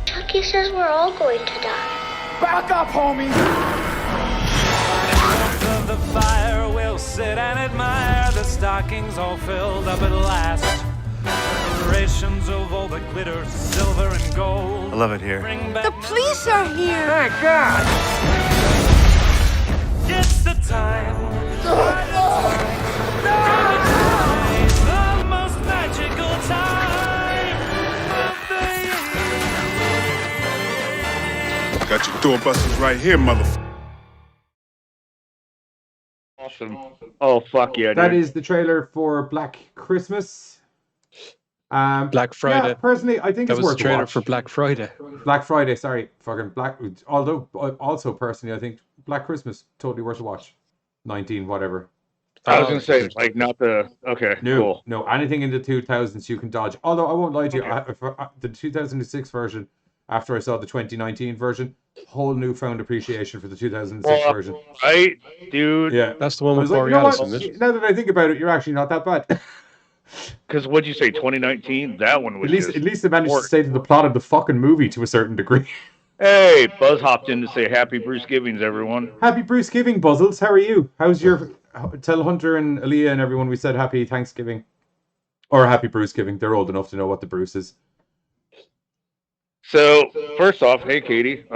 Chucky says we're all going to die. Back up, homie! Of the fire, we'll sit and admire the stockings all filled up at last. Decorations of all that glitters, silver and gold. I love it here. The police are here. Thank God! It's the time. The most magical time of the year. Got your doorbusters right here, motherfucker. Awesome. Oh, fuck yeah, dude. That is the trailer for Black Christmas. Black Friday. Yeah, personally, I think That it's was worth the trailer a watch. for Black Friday. Black Friday, sorry. Fucking Black... Although, also, personally, I think Black Christmas, totally worth a watch. 19, whatever. I was going to say, like, not the... Okay, No, cool. no, anything in the 2000s you can dodge. Although, I won't lie to you, the 2006 version, after I saw the 2019 version, whole newfound appreciation for the 2006 version. Right, dude? Yeah. That's the one I with was like, you know Borealis, what? isn't it? Now that I think about it, you're actually not that bad. Because what'd you say, 2019? That one was At least they managed to stay to the plot of the fucking movie to a certain degree. Hey, Buzz hopped in to say Happy Bruce Givings, everyone. Happy Bruce Giving, Buzzles. How are you? How's your... Tell Hunter and Aaliyah and everyone we said Happy Thanksgiving. Or Happy Bruce Giving. They're old enough to know what the Bruce is. So, first off, hey, Katie.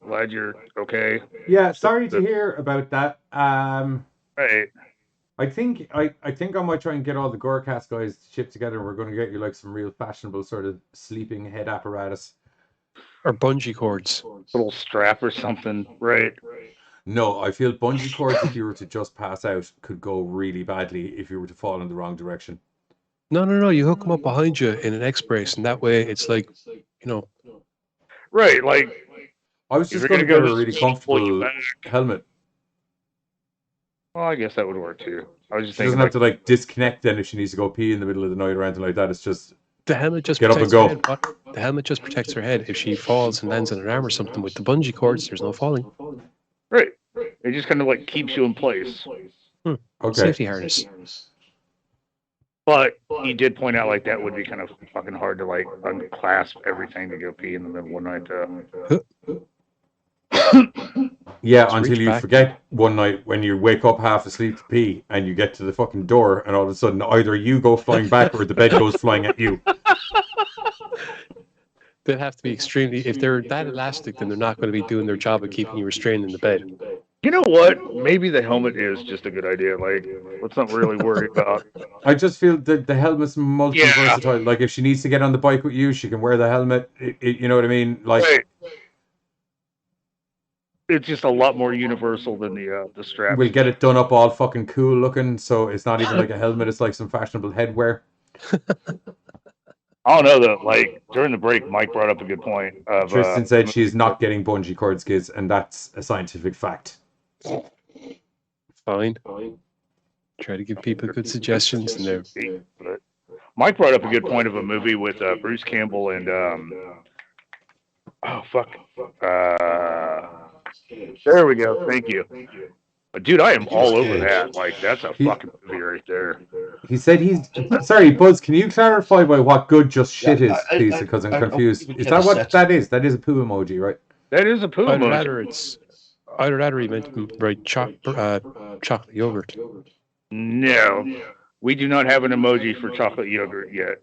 Glad you're okay. Yeah, sorry to hear about that. Hey. I think I might try and get all the GoreCast guys shipped together, and we're going to get you like some real fashionable sort of sleeping head apparatus. Or bungee cords. Little strap or something, right? No, I feel bungee cords, if you were to just pass out, could go really badly if you were to fall in the wrong direction. No. You hook them up behind you in an X-brace, and that way it's like, Right, like... I was just going to get a really comfortable helmet. Well, I guess that would work too. I was just She thinking... doesn't have to like disconnect then if she needs to go pee in the middle of the night or anything like that. It's just... The helmet just get up and protects go. her head. The helmet just protects her head. If she falls and lands on an arm or something with the bungee cords, there's no falling. Right. It just kind of like keeps you in place. Okay. Safety harness. But you did point out like that would be kind of fucking hard to like unclasp everything to go pee in the middle of the night. Yeah, Just until reach you back. forget one night when you wake up half asleep to pee and you get to the fucking door and all of a sudden either you go flying back or the bed goes flying at you. They'd have to be extremely... If they're that elastic, then they're not going to be doing their job of keeping you restrained in the bed. You know what? Maybe the helmet is just a good idea. Like, let's not really worry about... I just feel that the helmet's multi-versatile. Yeah. Like, if she needs to get on the bike with you, she can wear the helmet. You know what I mean? Like, Right. It's just a lot more universal than the strap. we'll get it done up all fucking cool looking, so it's not even like a helmet, it's like some fashionable headwear. I don't know though. Like during the break, Mike brought up a good point. Of, Tristan said she's not getting bungee cord skids, and that's a scientific fact. Fine. Try to give people good suggestions, and they're. But Mike brought up a good point of a movie with Bruce Campbell and oh fuck, there we go. Thank you. But dude, I am all over that. Like that's a fucking movie right there. He said he's sorry, Buzz. Can you clarify by what good just shit is, please? Because I'm confused. Is that what that is? That is a poo emoji, right? That is a poo emoji. Either that or he meant to write chocolate yogurt. No, we do not have an emoji for chocolate yogurt yet.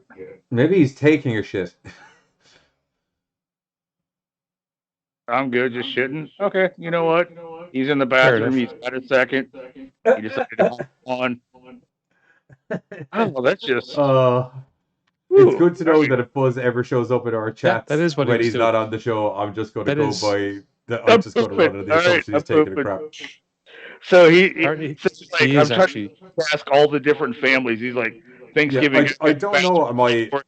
Maybe he's taking a shit. I'm good, just shitting. Okay, you know what? He's in the bathroom. He's got a second. He decided to hop on. Oh, that's just. It's good to know that if Buzz ever shows up in our chats that is what when he's doing. not on the show, I'm just going to That go is- by. I'm just going to run under the assumption he's taking a crap. So he Apparently, like, he I'm is trying actually. to ask all the different families. He's like Thanksgiving. Yeah, I don't know.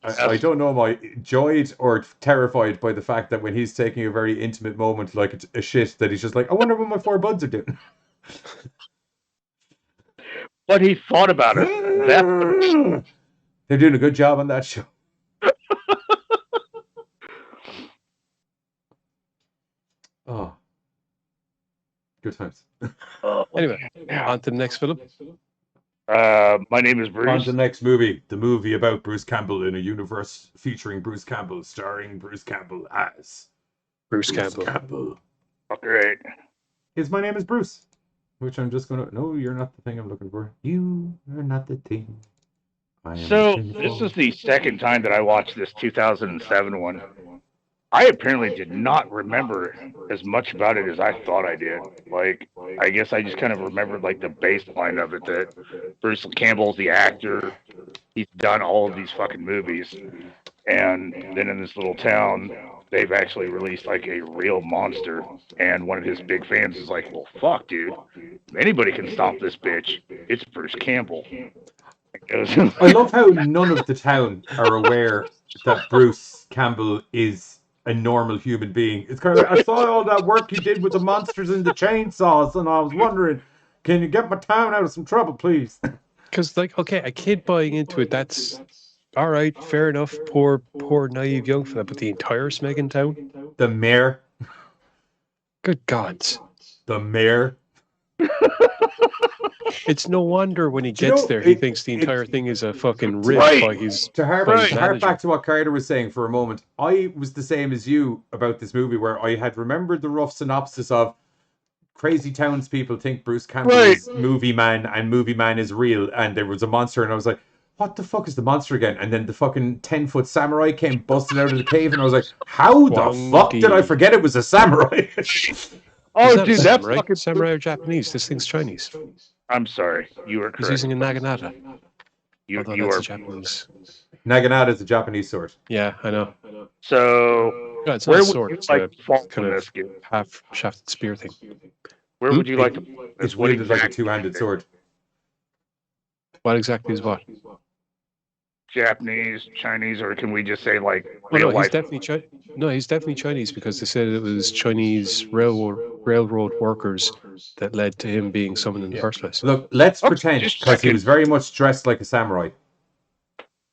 I don't know. Am I joyed or terrified by the fact that when he's taking a very intimate moment, like a shit, that he's just like, I wonder what my 4 buds are doing. But he thought about it. They're doing a good job on that show. Oh, good times. Anyway, on to the next film. My name is On Bruce. to the next movie, the movie about Bruce Campbell in a universe featuring Bruce Campbell, starring Bruce Campbell as Bruce Campbell. Great. My name is Bruce, which I'm just gonna. No, you're not the thing I'm looking for. You are not the thing. I am So looking this for. is the second time that I watched this 2007 one. I apparently did not remember as much about it as I thought I did. Like, I guess I just kind of remembered like the baseline of it, that Bruce Campbell's the actor. He's done all of these fucking movies. And then in this little town, they've actually released like a real monster. And one of his big fans is like, well, fuck, dude. If anybody can stop this bitch, it's Bruce Campbell. I love how none of the town are aware that Bruce Campbell is a normal human being. It's kind of like, I saw all that work you did with the monsters and the chainsaws, and I was wondering, can you get my town out of some trouble, please? Because, like, okay, a kid buying into it, that's all right, fair enough. Poor naive young fella, but the entire Smeggin town? The mayor. Good gods. The mayor. It's no wonder when he gets there, he thinks the entire thing is a fucking rip by his. To harp manager. back to what Carter was saying for a moment, I was the same as you about this movie, where I had remembered the rough synopsis of crazy townspeople think Bruce Campbell is movie man and movie man is real, and there was a monster, and I was like, what the fuck is the monster again? And then the fucking 10-foot samurai came busting out of the cave, and I was like, how the fuck did I forget it was a samurai? Oh, dude, that's samurai. fucking Samurai are Japanese. This thing's Chinese. I'm sorry, you are correct. He's using a naginata. You Although you that's are a Japanese. Naginata is a Japanese sword. Yeah, I know. So No, it's not where a would sword. you It's like a to fall kind in of this game? half-shafted spear thing. Where would you like to? It's what wielded like a exactly- two-handed sword. What exactly is what? Japanese, Chinese, or can we just say like Oh, real no, he's life? definitely he's definitely Chinese, because they said it was Chinese railroad workers that led to him being summoned in the first place. Look, let's Okay, pretend, just because he checking. was very much dressed like a samurai.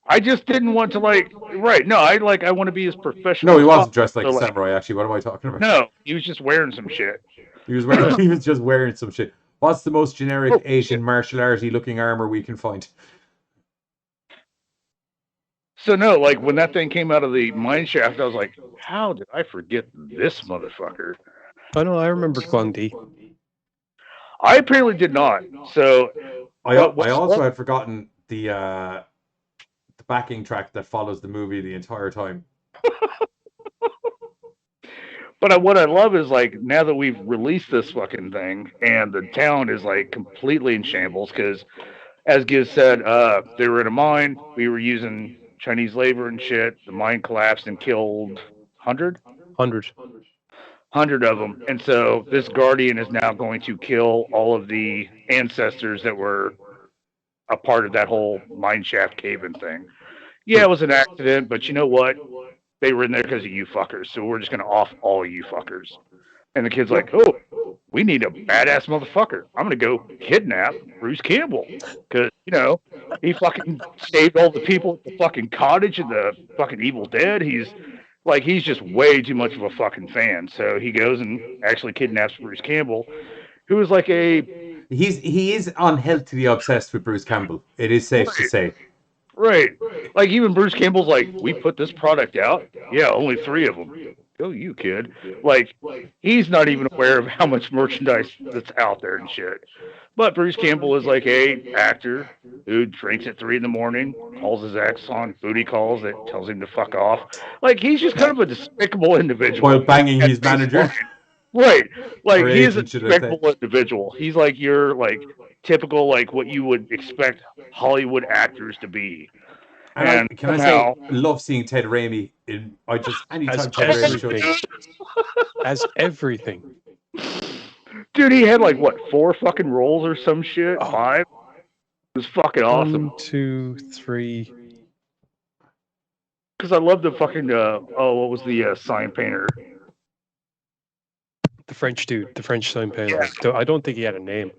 I just didn't want to like. Right? No, I want to be as professional. No, he as wasn't dressed like possible, a samurai, actually. What am I talking about? No, he was just wearing some shit. He was just wearing some shit. What's the most generic Asian martial arty looking armor we can find? So no, like when that thing came out of the mine shaft, I was like, how did I forget this motherfucker? Oh no, I remembered Guangdi. I apparently did not. So I what's- also had forgotten the backing track that follows the movie the entire time. But what I love is like now that we've released this fucking thing and the town is like completely in shambles because, as Giz said, they were in a mine. We were using Chinese labor and shit. The mine collapsed and killed 100 of them. And so this guardian is now going to kill all of the ancestors that were a part of that whole mine shaft cave-in thing. Yeah, it was an accident, but you know what? They were in there because of you fuckers, so we're just going to off all you fuckers. And the kid's like, oh, we need a badass motherfucker. I'm going to go kidnap Bruce Campbell. Because, you know, he fucking saved all the people at the fucking cottage and the fucking Evil Dead. He's just way too much of a fucking fan. So he goes and actually kidnaps Bruce Campbell, who is like a... He is unhealthily obsessed with Bruce Campbell. It is safe to say. Right. Like, even Bruce Campbell's like, we put this product out? Yeah, only 3 of them. Go you, kid. Like, he's not even aware of how much merchandise that's out there and shit. But Bruce Campbell is like a actor who drinks at 3 a.m, calls his ex on booty calls that tells him to fuck off. Like, he's just kind of a despicable individual. While banging his manager. Right. Like, Or he is a agent, should I say. despicable individual. He's like your, like, typical, like, what you would expect Hollywood actors to be. And can I somehow- say, love seeing Ted Raimi in. Anytime As Ted Raimi shows everything. As everything. Dude, he had like what, 4 fucking roles or some shit? 5? It was fucking awesome. 1, 2, 3. Because I love the fucking what was the sign painter? The French dude, the French sign painter. I don't think he had a name.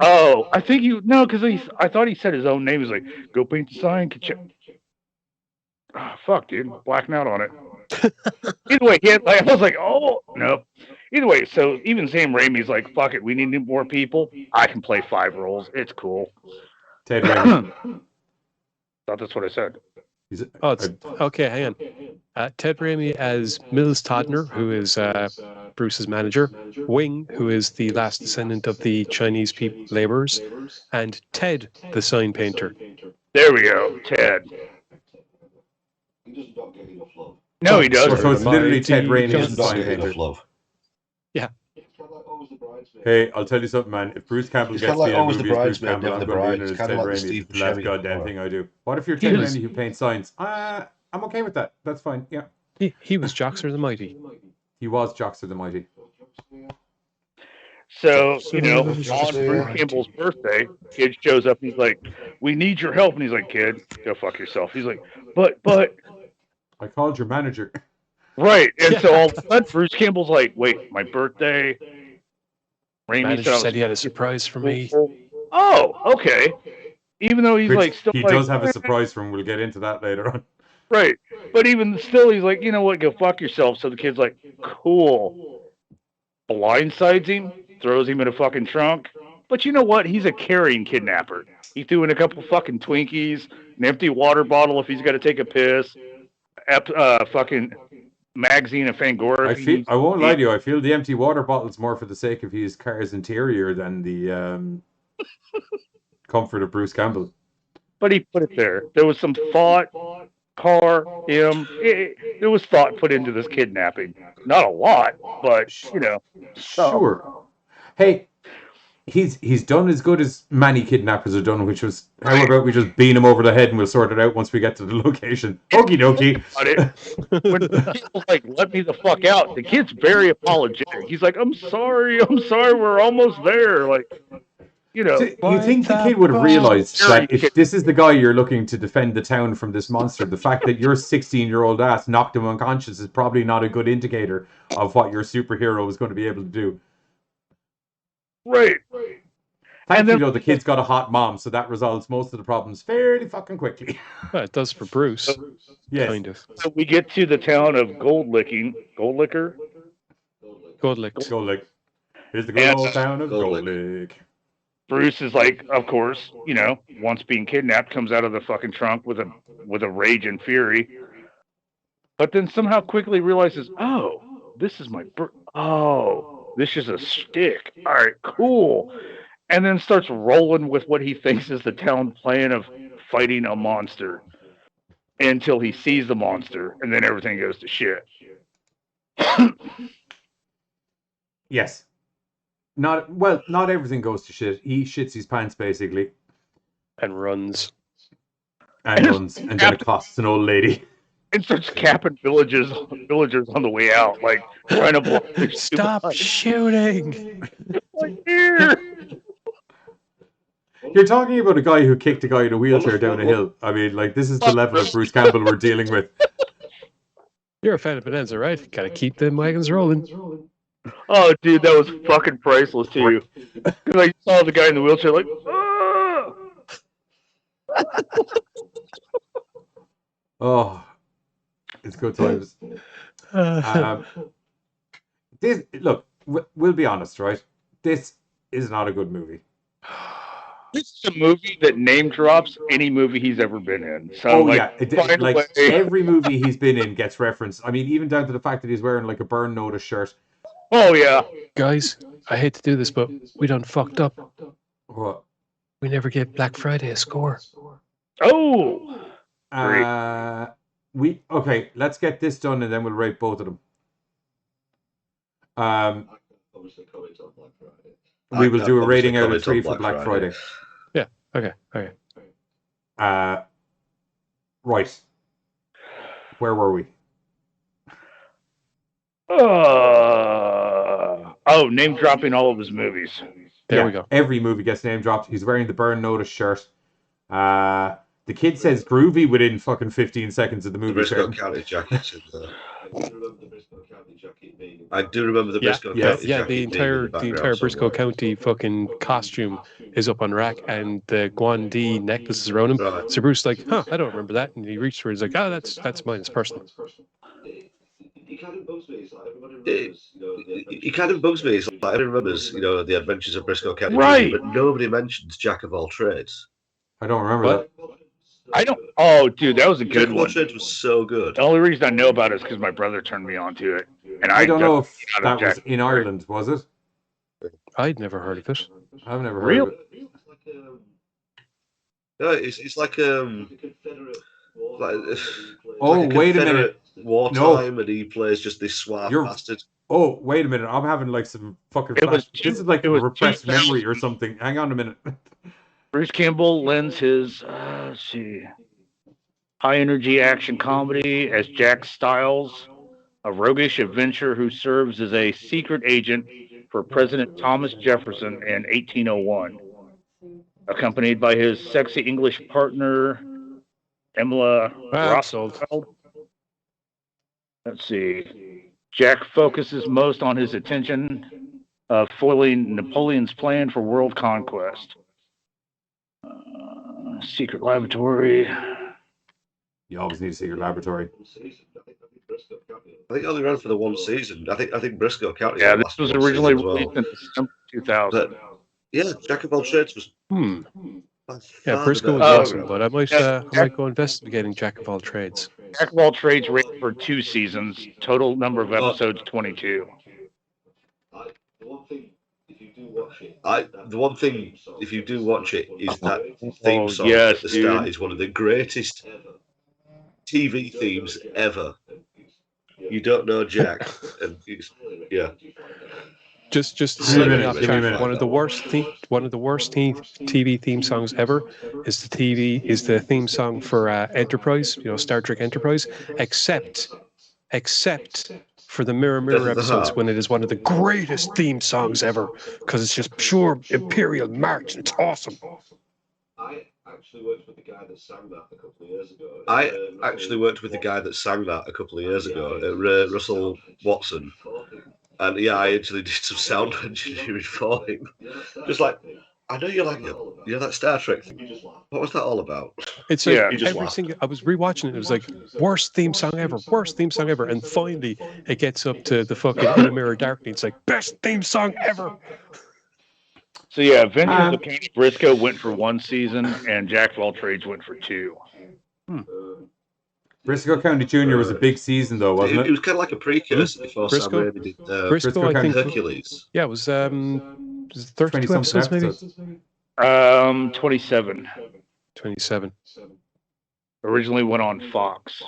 Oh, I think because I thought he said his own name. He was like, go paint the sign. Oh, fuck, dude, blacking out on it. Either way, I was like, oh no. Either way, so even Sam Raimi's like, fuck it, we need more people. I can play 5 roles. It's cool. Ted Raimi. Thought that's what I said. Oh, it's okay. Hang on. Ted Raimi as Mills Todner, who is Bruce's manager. Wing, who is the last descendant of the Chinese laborers, and Ted, the sign painter. There we go, Ted. No, he doesn't. So it's literally Ted Raimi as the sign painter. Yeah. Hey, I'll tell you something, man. If Bruce Campbell It's gets kinda like me in a always the movie as Bruce bridesmaid Campbell, getting I'm the going to bride. be in it It's as kinda Ted like the Raimi. Steve It's the last Buscemi goddamn part. thing I do. What if you're Ted Raimi who paints signs? I'm okay with that. That's fine. Yeah. He was Joxer the Mighty. He was Joxer the Mighty. So, you know, on Bruce Campbell's birthday, kid shows up and he's like, we need your help. And he's like, kid, go fuck yourself. He's like, but. I called your manager. Right. And so all of a sudden, Bruce Campbell's like, wait, my birthday? Raimi Manager said he had a surprise for me. Oh, okay. Even though he's Which like, still he like, does have a surprise for him. We'll get into that later on. Right. But even still, he's like, you know what, go fuck yourself. So the kid's like, cool. Blindsides him, throws him in a fucking trunk. But you know what? He's a carrying kidnapper. He threw in a couple fucking Twinkies, an empty water bottle if he's got to take a piss, fucking magazine of Fangoria. I won't lie to you. I feel the empty water bottle's more for the sake of his car's interior than the comfort of Bruce Campbell. But he put it there. There was some thought, there was thought put into this kidnapping. Not a lot, but, you know. Sure. Hey, he's done as good as many kidnappers have done, which was, how about we just beam him over the head and we'll sort it out once we get to the location. Okie dokie. When people like, let me the fuck out, the kid's very apologetic. He's like, I'm sorry, we're almost there. Like, you know. You think the kid would have realized that if this is the guy you're looking to defend the town from this monster, the fact that your 16-year-old ass knocked him unconscious is probably not a good indicator of what your superhero is going to be able to do. Right. Thankfully, though, the kid's got a hot mom, so that resolves most of the problems fairly fucking quickly. Well, it does for Bruce. Yes. Kind of. So we get to the town of Gold Licker. Goldlick. Here's the good old town of Goldlick. Bruce is like, of course, you know, once being kidnapped, comes out of the fucking trunk with a rage and fury, but then somehow quickly realizes, oh, this is this is a stick. All right, cool. And then starts rolling with what he thinks is the town plan of fighting a monster until he sees the monster, and then everything goes to shit. Yes. Not everything goes to shit. He shits his pants, basically. And runs. And then accosts an old lady. And starts capping villagers on the way out, like trying to block their Stop shooting! Like, here. You're talking about a guy who kicked a guy in a wheelchair down a hill. I mean, like, this is the level of Bruce Campbell we're dealing with. You're a fan of Bonanza, right? Gotta keep them wagons rolling. Oh, dude, that was fucking priceless too. Like, you saw the guy in the wheelchair, like, oh! Oh, it's good times. This look, we'll be honest, right? This is not a good movie. This is a movie that name drops any movie he's ever been in. So, Oh like, yeah, like every movie he's been in gets referenced. I mean, even down to the fact that he's wearing like a burn notice shirt. Oh yeah, Guys, I hate to do this, but we done fucked up. What? We never gave Black Friday a score. Oh, okay. Let's get this done, and then we'll rate both of them. We will do a rating out of 3 for Black Friday. Yeah. Okay. Right. Where were we? Name dropping all of his movies. There we go. Every movie gets name dropped. He's wearing the burn notice shirt. The kid says groovy within fucking 15 seconds of the movie. Briscoe County jacket. I do remember the Briscoe County jacket. Yeah, the entire Briscoe County fucking costume is up on rack, and the Guan Di necklace is around him. Right. So Bruce's like, I don't remember that, and he reached for it. He's like, that's mine. It's personal. He kind of bugs me. It's like everybody remembers, he kind of bugs me. It's like everybody remembers, the Adventures of Briscoe County, right? But nobody mentions Jack of all trades. I don't remember that. I don't. Oh, dude, that was a good one. Jack of all trades was so good. The only reason I know about it is because my brother turned me on to it, and I don't know if that was in Ireland. Was it? I'd never heard of it. I've never heard of it. No, it's like wait a minute. Wartime, and he plays just this suave bastard. Oh, wait a minute. I'm having like some fucking this is like a repressed memory or something. Hang on a minute. Bruce Campbell lends his high energy action comedy as Jack Stiles, a roguish adventurer who serves as a secret agent for President Thomas Jefferson in 1801, accompanied by his sexy English partner Emma Rossfeld. Let's see. Jack focuses most on his attention of foiling Napoleon's plan for world conquest. Secret laboratory. You always need a secret laboratory. I think only ran for the one season. I think Briscoe County. Yeah, this was originally released in December 2000. Yeah, Jack of all trades was. Yeah, Briscoe was awesome, but I might go investigating Jack of all trades. Jack of all trades ran for 2 seasons. Total number of episodes 22. The one thing, if you do watch it, is that theme song at the start is one of the greatest TV themes ever. You don't know Jack, and yeah. Just slightly off track. One of the worst TV theme songs ever is the theme song for Enterprise, Star Trek Enterprise, except for the Mirror episodes when it is one of the greatest theme songs ever because it's just pure Imperial March and it's awesome. I actually worked with the guy that sang that a couple of years ago. Russell Watson. And yeah, I actually did some sound engineering for him. Just like, I know you like it. That Star Trek thing. What was that all about? It's like every single. I was rewatching it. It was like worst theme song ever. And finally, it gets up to the fucking In a Mirror Darkly. It's like best theme song ever. So yeah, Adventures of County Briscoe went for 1 season, and Jack of all trades went for 2. Briscoe County Jr. was a big season, though, wasn't it? It was kind of like a precursor before Sam Raimi did Briscoe County Hercules. Yeah, it was 32 episodes, maybe? 27. 27. Originally went on Fox.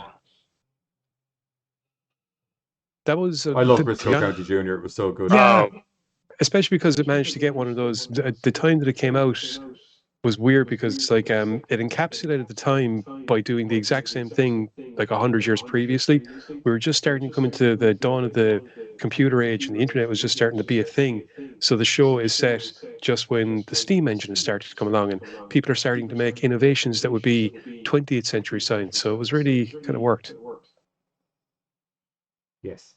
That was... I love Briscoe County Jr. It was so good. Yeah, especially because it managed to get one of those... The time that it came out was weird because it's like it encapsulated the time by doing the exact same thing like 100 years previously. We were just starting to come into the dawn of the computer age and the internet was just starting to be a thing. So the show is set just when the steam engine has started to come along and people are starting to make innovations that would be 20th century science. So it was really kind of worked. Yes.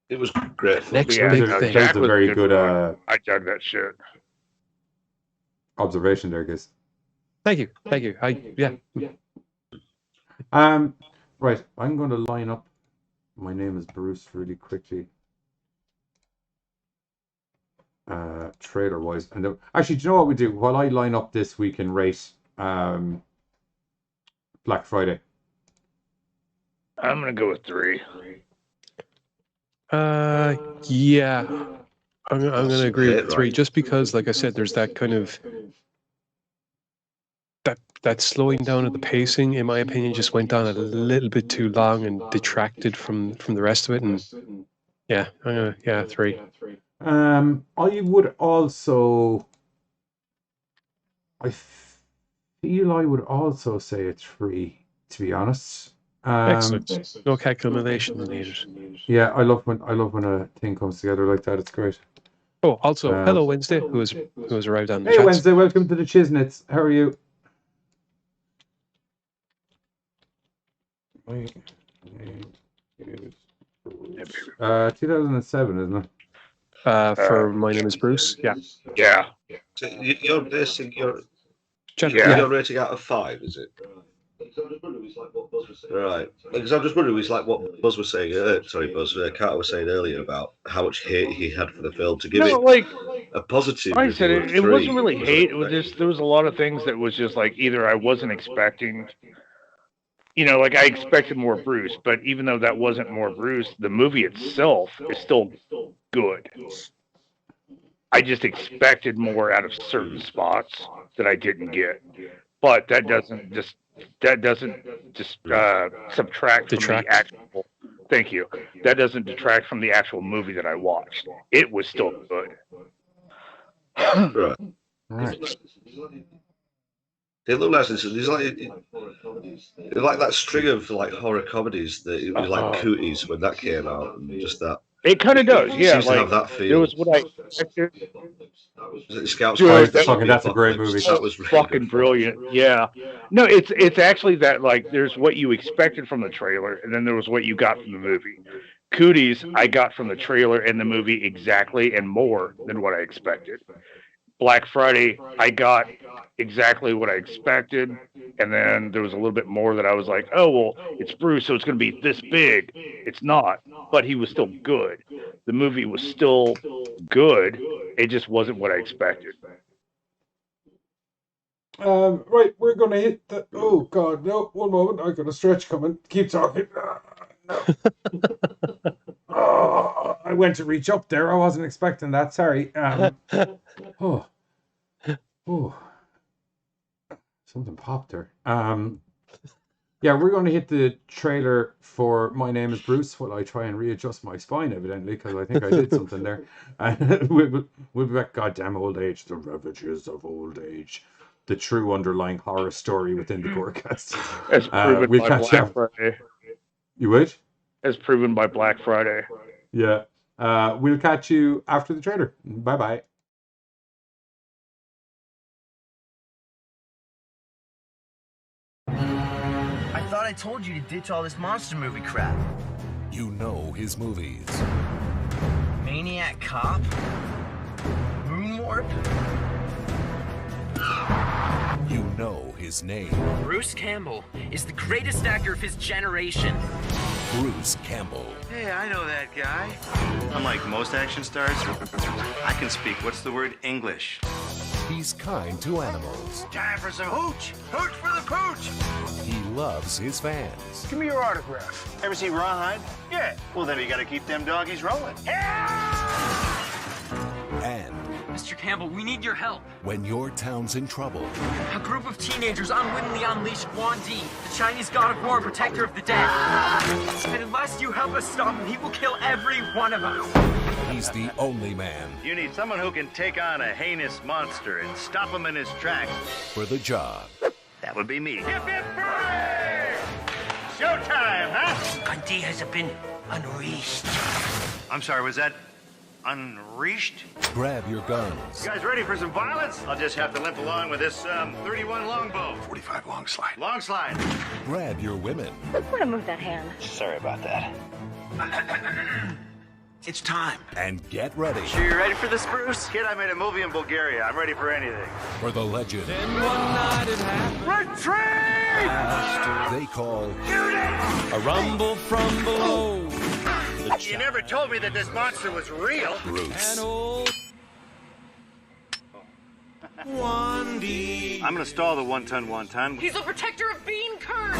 It It was great. Next Yeah, big no, thing. Jack That's a was very good good one. I dug that shit. observation there, guys. Thank you. Yeah. Right, I'm going to line up. My name is Bruce really quickly. Trailer wise, and actually, do you know what we do? While I line up this, we can rate Black Friday. I'm gonna go with 3. Yeah. I'm gonna agree with 3, just because, like I said, there's that kind of that slowing down of the pacing, in my opinion, just went on a little bit too long and detracted from the rest of it. And yeah, I'm gonna 3. I would also, I feel I would also say a 3, to be honest. Excellent. No calculation needed. Yeah, I love when a thing comes together like that. It's great. Oh, also, hello Wednesday, who has arrived on the Hey chat. Wednesday, welcome to the Chisnits. How are you? My name is Bruce. 2007, isn't it? For My Name is Bruce. Yeah. Yeah. So you're basing your Yeah. your rating out of 5, is it? Right. Because I'm just wondering, it's like what Buzz was saying. Carter was saying earlier about how much hate he had for the film. To give it like a positive. I said, review of it 3, wasn't really hate. It was just there was a lot of things that was just like either I wasn't expecting. You know, like I expected more Bruce, but even though that wasn't more Bruce, the movie itself is still good. I just expected more out of certain spots that I didn't get, but that doesn't subtract from the actual. Thank you. That doesn't detract from the actual movie that I watched. It was still good. Right. All right. It looked like it's like that string of like horror comedies that it was like Cooties when that came out, and just that. It kind of does, yeah. Seems to have that feel. It was what I expected. Was it Scouts? That's a great movie. That was really fucking brilliant. Yeah. No, it's actually that like there's what you expected from the trailer, and then there was what you got from the movie. Cooties, I got from the trailer and the movie exactly and more than what I expected. Black Friday, I got exactly what I expected, and then there was a little bit more that I was like, oh, well, it's Bruce, so it's going to be this big. It's not, but he was still good. The movie was still good. It just wasn't what I expected. Right, we're going to hit the... Oh, God, no, one moment. I got a stretch coming. Keep talking. No. Oh, I went to reach up there. I wasn't expecting that. Sorry. Oh. Something popped there. Yeah, we're going to hit the trailer for My Name is Bruce while I try and readjust my spine, evidently, because I think I did something there. And we'll be back. Goddamn old age, the ravages of old age. The true underlying horror story within the GoreCast. As proven by Black Friday. You would? As proven by Black Friday. Yeah. We'll catch you after the trailer. Bye-bye. I thought I told you to ditch all this monster movie crap. You know his movies. Maniac Cop? Moonwarp? You know his name. Bruce Campbell is the greatest actor of his generation. Bruce Campbell. Hey, I know that guy. Unlike most action stars, I can speak, what's the word, English. He's kind to animals. Time for some hooch! Hooch for the pooch! He loves his fans. Give me your autograph. Ever see Rawhide? Yeah. Well, then you gotta keep them doggies rolling. And Mr. Campbell, we need your help. when your town's in trouble, A group of teenagers unwittingly unleashed Wan Di, the Chinese god of war and protector of the dead. And unless you help us stop him, he will kill every one of us. he's the only man You need someone who can take on a heinous monster and stop him in his tracks. for the job. That would be me. Hip, hip, hooray! Showtime, huh? Wan Di has been unleashed. I'm sorry, was that unreached? Grab your guns. You guys ready for some violence? I'll just have to limp along with this 31 longbow. 45 long slide. Long slide. Grab your women. Let's let him move that hand. Sorry about that. It's time. And get ready Sure you ready for this, Bruce? Kid, I made a movie in Bulgaria. I'm ready for anything. for the legend Then one night it happened. Retreat! they call A rumble from below. You never told me that this monster was real. Bruce. An old one D. I'm gonna stall the one-ton wonton He's a protector of bean curd.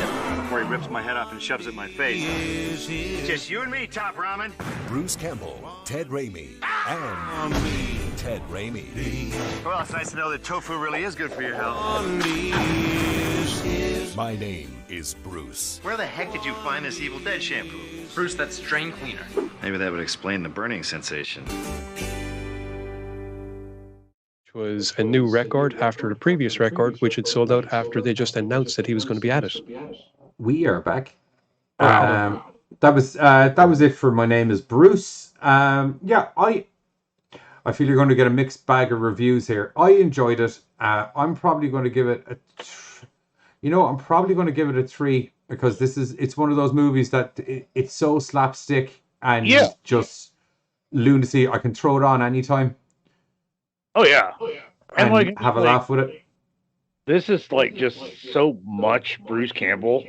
before he rips my head off and shoves it in my face. It's just you and me, Top Ramen. Bruce Campbell, Ted Raimi, and Ted Raimi. Well, it's nice to know that tofu really is good for your health. My name is Bruce. Where the heck did you find this Evil Dead shampoo? Bruce, that's drain cleaner. Maybe that would explain the burning sensation. Which was a new record after the previous record, which had sold out after they just announced that he was going to be at it. We are back. That was it for My Name is Bruce. Yeah, I feel you're going to get a mixed bag of reviews here. I enjoyed it. I'm probably going to give it I'm probably going to give it a 3 because it's one of those movies that it's so slapstick and just lunacy. I can throw it on anytime. Oh yeah, And like have a laugh with it. This is like just so much Bruce Campbell.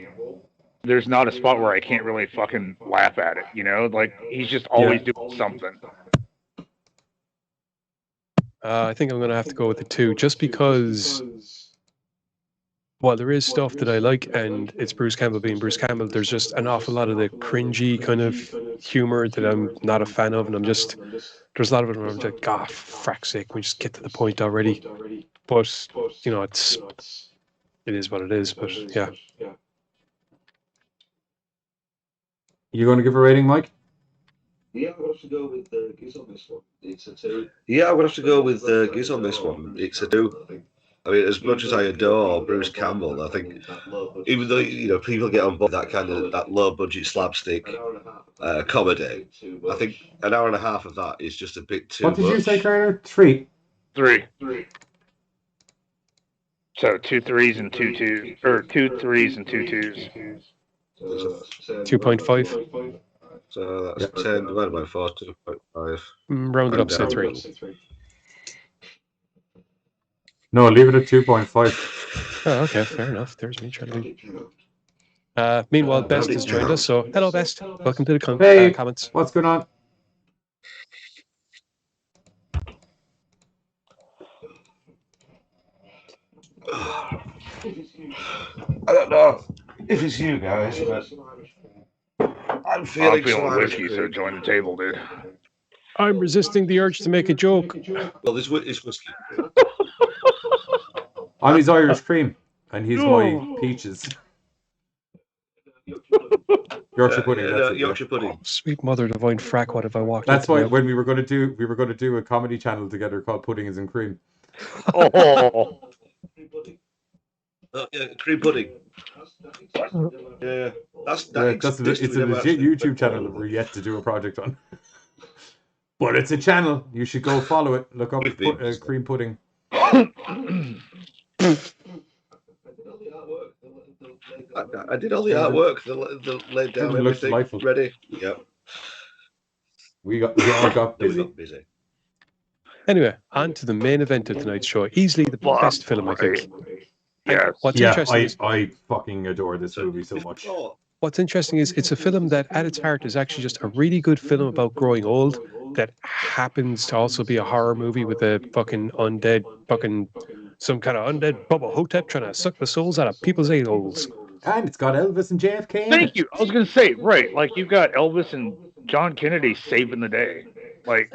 There's not a spot where I can't really fucking laugh at it. You know, like he's just always doing something. I think I'm going to have to go with the 2, just because, while there is stuff that I like, and it's Bruce Campbell being Bruce Campbell, there's just an awful lot of the cringy kind of humor that I'm not a fan of, and there's a lot of it where I'm like, God, frack's sake, we just get to the point already. But, you know, it is what it is, but yeah. You going to give a rating, Mike? Yeah, I'm going to have to go with Giz on this one. It's a 2. Yeah, I'm going to have to go with Giz on this one. It's a 2. I mean, as much as I adore Bruce Campbell, I think even though people get on board that low budget slapstick comedy, I think an hour and a half of that is just a bit too much. What did you say, Carter? 3. 3. So 2 3s and 2 2s, or 2 3s and 2 2s. 2.5. So that's 10 divided by 4, 2.5. Round it up, say 3. No, leave it at 2.5. Oh, okay, fair enough. There's me trying to be. Meanwhile, Best has joined us. So, hello, Best. Welcome to the comments. What's going on? I don't know if it's you guys, but I'm feeling whiskey, so join the table, dude. I'm resisting the urge to make a joke. Well, it's whiskey. I'm his Irish cream, and he's my peaches. Yorkshire pudding. Yorkshire pudding. Oh, sweet mother divine frack! What if I walked? That's why when we were going to do a comedy channel together called Puddings and Cream. Oh. Yeah, cream pudding. Yeah, it's a legit YouTube channel that we're yet to do a project on. But it's a channel. You should go follow it. Look up Cream Pudding. I did all the artwork. They laid down everything. Delightful. Ready. Yep. We all got busy. Anyway, on to the main event of tonight's show. Easily the best film, I think. Yeah. What's interesting I fucking adore this movie so much. What's interesting is it's a film that at its heart is actually just a really good film about growing old that happens to also be a horror movie with a fucking some kind of undead Bubba Ho-Tep trying to suck the souls out of people's a-holes. And it's got Elvis and JFK in Thank you. I was going to say, right, like you've got Elvis and John Kennedy saving the day. Like,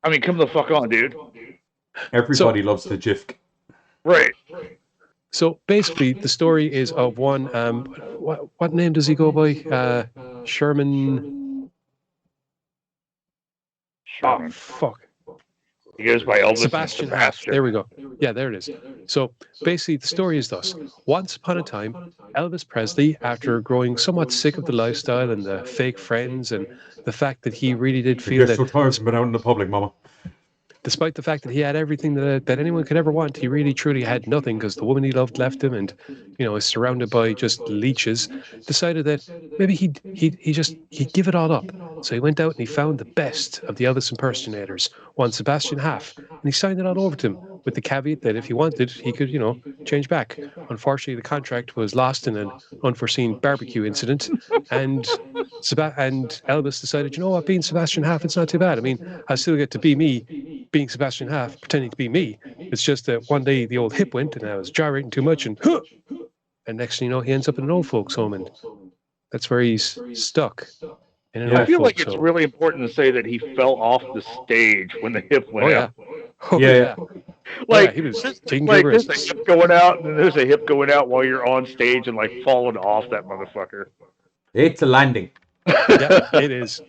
I mean, come the fuck on, dude. Everybody loves the GIF. Right. So basically, the story is of one. What name does he go by? Sherman. Oh fuck. He goes by Elvis. Sebastian. There we go. Yeah, there it is. So basically, the story is thus: once upon a time, Elvis Presley, after growing somewhat sick of the lifestyle and the fake friends and the fact that he really did feel that so tired from being out in the public, Mama. despite the fact that he had everything that anyone could ever want, he really truly had nothing because the woman he loved left him, and is surrounded by just leeches. Decided that maybe he'd give it all up. So he went out and he found the best of the Elvis impersonators, one Sebastian Haff, and he signed it all over to him with the caveat that if he wanted, he could change back. Unfortunately, the contract was lost in an unforeseen barbecue incident, and Elvis decided, being Sebastian Haff, it's not too bad. I mean, I still get to be me, being Sebastian Haff, pretending to be me. It's just that one day the old hip went, and I was gyrating too much, and next thing you know, he ends up in an old folks home, and that's where he's stuck. I feel like it's really important to say that he fell off the stage when the hip went out. Yeah. Like, he was there's a hip going out, and there's a hip going out while you're on stage and falling off that motherfucker. It's a landing. Yeah, it is.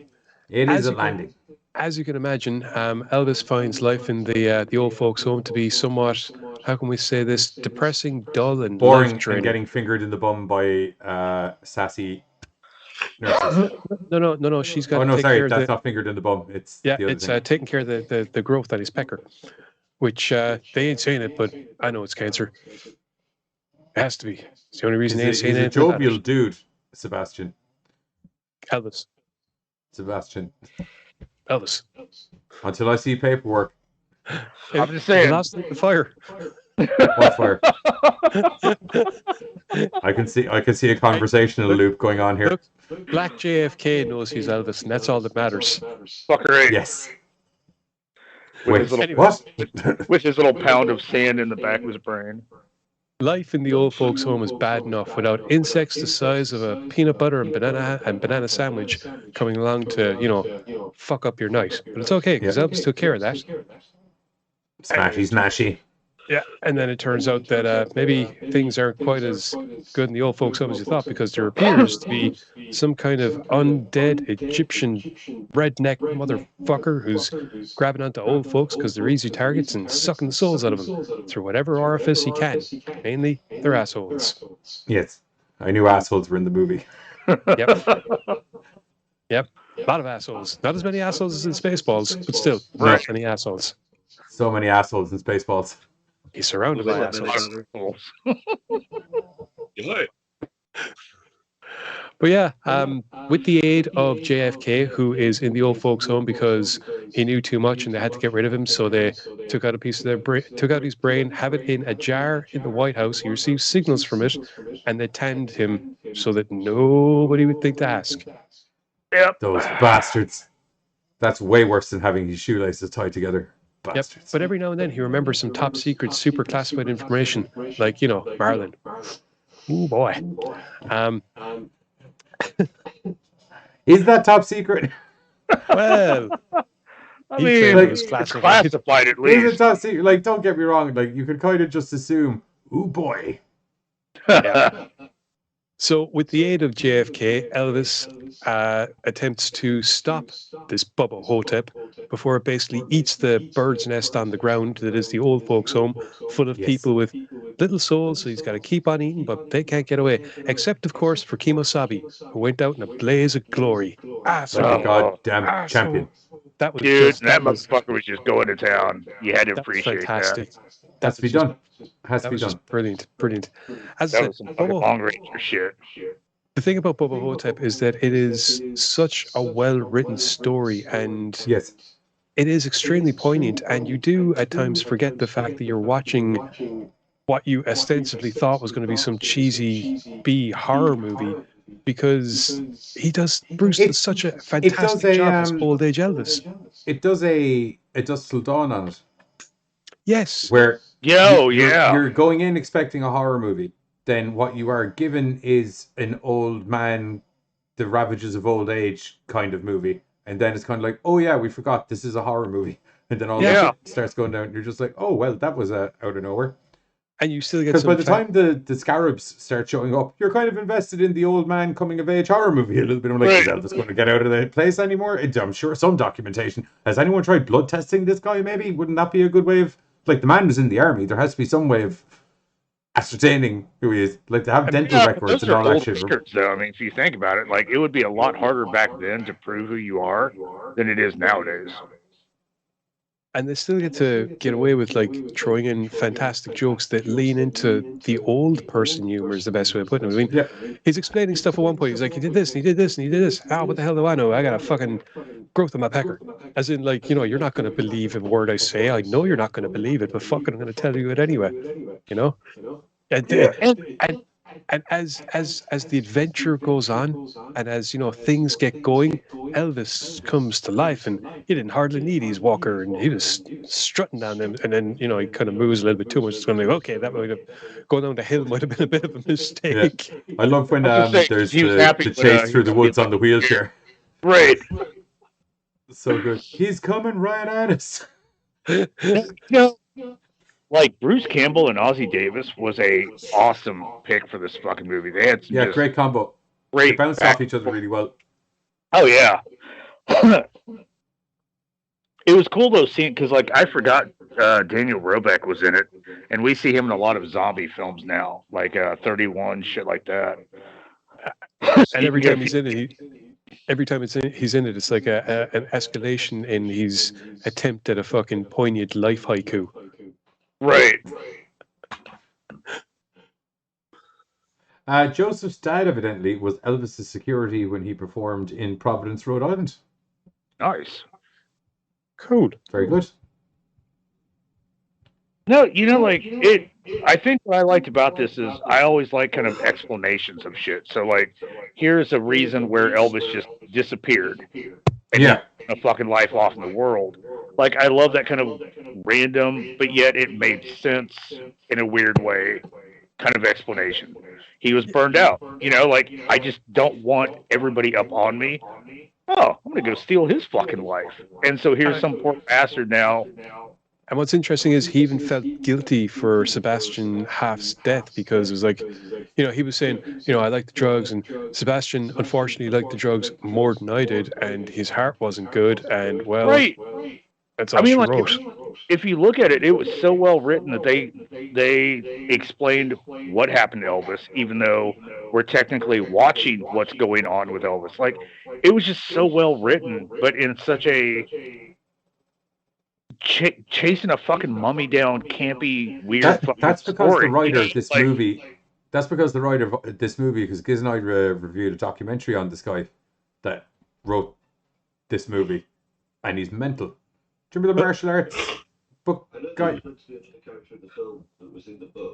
It is a landing. As you can imagine, Elvis finds life in the old folks' home to be somewhat, how can we say this, depressing, dull, and boring, life-draining. And getting fingered in the bum by sassy nurses. No. She's got. Oh no, take sorry, care that's of the, not fingered in the bum. It's taking care of the growth on his pecker, which they ain't saying it, but I know it's cancer. It has to be. It's the only reason they ain't saying it. He's a jovial dude, Sebastian. Elvis. Sebastian. Elvis. Until I see paperwork. I'm just saying. Lost the fire. What fire? I can see a conversational loop going on here. Look, Black JFK knows he's Elvis, and that's all that matters. Fucker right. Yes. With his little pound of sand in the back of his brain. Life in the old folks' home is bad enough without insects the size of a peanut butter and banana sandwich coming along to, fuck up your night. But it's okay, because Elvis took care of that. Smashy. Yeah, and then it turns out that maybe things aren't quite as good in the old folks' home as you thought, because there appears to be some kind of undead Egyptian redneck motherfucker who's grabbing onto old folks because they're easy targets and sucking the souls out of them through whatever orifice he can, mainly their assholes. Yes, I knew assholes were in the movie. Yep, a lot of assholes. Not as many assholes as in Spaceballs, but still, many assholes. So many assholes in Spaceballs. He's surrounded by assholes. But yeah, with the aid of JFK, who is in the old folks' home because he knew too much and they had to get rid of him, so they took out a piece of their took out his brain, have it in a jar in the White House. He received signals from it, and they tanned him so that nobody would think to ask. Yep. Those bastards. That's way worse than having his shoelaces tied together. Yep, but every now and then he remembers some top secret, super classified information, like, Marlin. Ooh, boy. Is that top secret? Well, I mean, it's classified at least. Is it top secret? Like, don't get me wrong. Like, you could kind of just assume, ooh, boy. Yeah. So, with the aid of JFK, Elvis attempts to stop this Bubba Ho-Tep before it basically eats the bird's nest on the ground that is the old folks' home, full of people with little souls. So he's got to keep on eating, but they can't get away. Except, of course, for Kemosabe, who went out in a blaze of glory. Like a goddamn champion. That was that motherfucker was just going to town. You had to appreciate fantastic. that. Has to be done. Has to be done. Brilliant. As that I was said, some fucking long ranger shit. The thing about Bubba Ho-Tep is that it is such a well-written story, and it is extremely poignant, and you do at times forget the fact that you're watching what you ostensibly thought was going to be some cheesy B horror movie, because Bruce does such a fantastic job as old age Elvis. It does slow down on it. Yes. Where you're going in expecting a horror movie, then what you are given is an old man, the ravages of old age kind of movie. And then it's kind of like, oh yeah, we forgot this is a horror movie. And then all that shit starts going down. You're just like, oh, well, that was out of nowhere. And you still get because by the time the scarabs start showing up, you're kind of invested in the old man coming of age horror movie a little bit. I'm like, is Elvis going to get out of the place anymore? I'm sure some documentation. Has anyone tried blood testing this guy? Maybe wouldn't that be a good way of, like, the man was in the army. There has to be some way of ascertaining who he is. Like, to have dental records and all that shit. Records, though. I mean, if you think about it, like, it would be a lot harder back then to prove who you are than it is nowadays. and they still get away with like throwing in fantastic jokes that lean into the old person humor is the best way of putting it. I mean, he's explaining stuff at one point. He's like, he did this, and he did this, and he did this. Ah, what the hell do I know? I got a fucking growth in my pecker. As in, like, you're not going to believe a word I say. I know you're not going to believe it, but fucking, I'm going to tell you it anyway. And as the adventure goes on, and as things get going, Elvis comes to life, and he didn't hardly need his walker, and he was strutting down them, and then he kind of moves a little bit too much. It's going to be okay. That might have going down the hill might have been a bit of a mistake. Yeah. I love when there's the chase through the woods on the wheelchair. Right. So good. He's coming right at us. Like Bruce Campbell and Ozzie Davis was a awesome pick for this fucking movie. They had some great combo. They bounced off each other really well. Oh yeah. It was cool though seeing because like I forgot Daniel Roebuck was in it, and we see him in a lot of zombie films now, like 31 shit like that. And every time he's in it, he's in it, it's like an escalation in his attempt at a fucking poignant life haiku. Right. Joseph's dad evidently was Elvis's security when he performed in Providence, Rhode Island. Nice. Cool. Very good. No, like it. I think what I liked about this is I always like kind of explanations of shit. So like, here's a reason where Elvis just disappeared. And a fucking life off in the world. Like I love that kind of random, but yet it made sense in a weird way, kind of explanation. He was burned out, like I just don't want everybody up on me. Oh, I'm gonna go steal his fucking life. And so here's some poor bastard now. And what's interesting is he even felt guilty for Sebastian Haft's death because it was like, he was saying, I like the drugs, and Sebastian unfortunately liked the drugs more than I did, and his heart wasn't good, and well, right. That's all she wrote. If you look at it, it was so well written that they explained what happened to Elvis, even though we're technically watching what's going on with Elvis. Like, it was just so well written, but in such a chasing a fucking mummy down, campy, weird. That's because story. the writer of this movie. That's because the writer of this movie, because Giz and I reviewed a documentary on this guy that wrote this movie, and he's mental. Do you remember the martial arts book guy?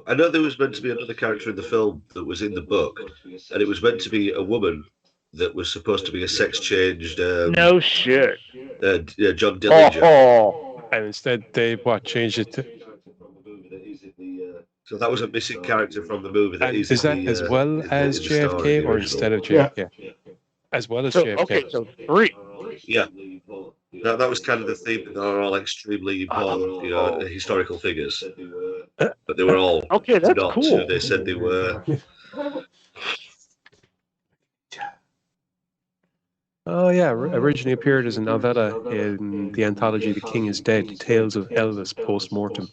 I know there was meant to be another character in the film that was in the book, and it was meant to be a woman that was supposed to be a sex-changed. No shit. John Dillinger. And instead, they changed it to. So that was a missing character from the movie. Is that as well as JFK or instead of JFK? Yeah. As well as JFK. Okay, so 3. Yeah. That was kind of the theme. They're all extremely important, historical figures, but they were all okay. That's not cool. who they said they were. Oh yeah, originally appeared as a novella in the anthology "The King Is Dead: Tales of Elvis Post-Mortem."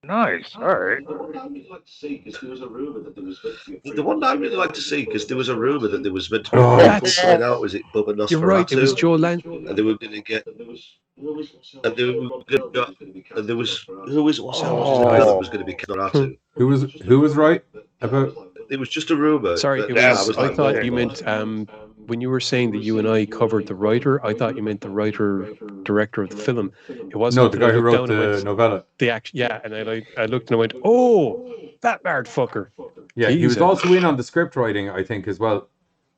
Nice. All right. The one that I really like to see, because there was a rumor that there was meant to be out. Was it Bubba Nosferatu? You're right. It was Joe Lan. And they were going to get. And they were going to. And there was who was that was going to be Nosferatu. Who was right about? It was just a rumor. Sorry, I thought you meant when you were saying that you and I covered the writer. I thought you meant the director of the film. It wasn't. No, the guy who wrote the novella. The and I looked and I went, "Oh, that bad fucker." Yeah, he was also in on the script writing, I think, as well.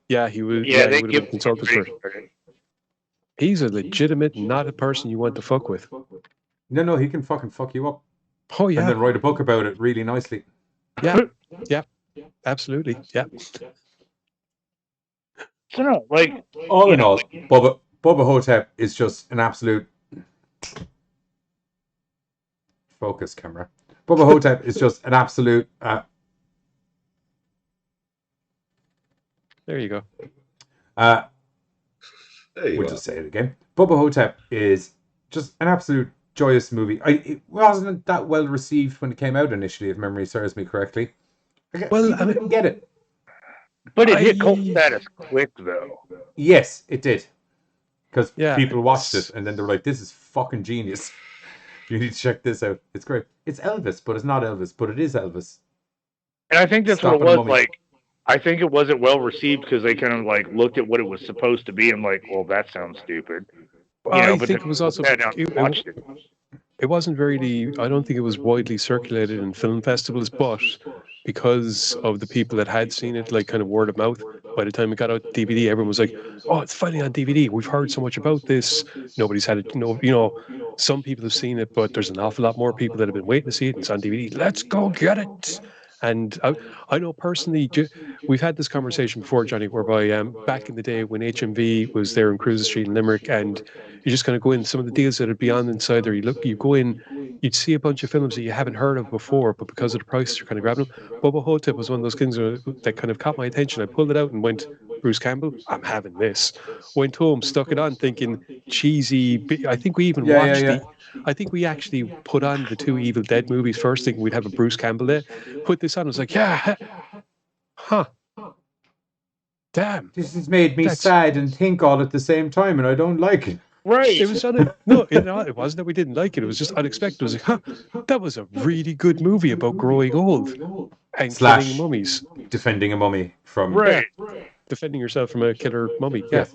Yeah, he was. Yeah, he would have been consulted for. He's a legitimate, not a person you want to fuck with. No, he can fucking fuck you up. Oh yeah, and then write a book about it really nicely. Yeah, yeah, absolutely, yeah. So no, like all in all, Bubba Ho-Tep is just an absolute focus camera. Bubba Ho-Tep is just an absolute. There you go. We'll just say it again. Bubba Ho-Tep is just an absolute joyous movie. It wasn't that well received when it came out initially, if memory serves me correctly. Well, I didn't get it. But it hit cult status quick, though. Yes, it did. because Yeah, people watched it and then they were like, "This is fucking genius. You need to check this out. It's great. It's Elvis, but it's not Elvis, but it is Elvis." And I think that's Stop what it it, was. mummy. Like, I think it wasn't well received because they kind of like looked at what it was supposed to be and like, well, that sounds stupid. I but think then it was also sat down and watched it. it wasn't really. I don't think it was widely circulated in film festivals, but because of the people that had seen it, like kind of word of mouth, by the time it got out DVD, everyone was like, "Oh, it's finally on DVD. We've heard so much about this. Nobody's had it. No, some people have seen it, but there's an awful lot more people that have been waiting to see it. It's on DVD. Let's go get it." And I know personally, we've had this conversation before, Johnny, whereby back in the day when HMV was there in Cruiser Street in Limerick, and you just kind of go in, some of the deals that would be on inside there, you go in, you'd see a bunch of films that you haven't heard of before, but because of the prices, you're kind of grabbing them. Bubba Ho-Tep was one of those things that kind of caught my attention. I pulled it out and went, Bruce Campbell, I'm having this. Went home, stuck it on, thinking cheesy. I think we even watched I think we actually put on the 2 Evil Dead movies first, thinking we'd have a Bruce Campbell there. Put this on, I was like, yeah, huh. Damn. This has made me sad and think all at the same time, and I don't like it. Right. It was it wasn't that we didn't like it. It was just unexpected. It was like, huh, that was a really good movie about growing old and killing mummies. Defending a mummy from... Right. Defending yourself from a killer mummy. Yeah.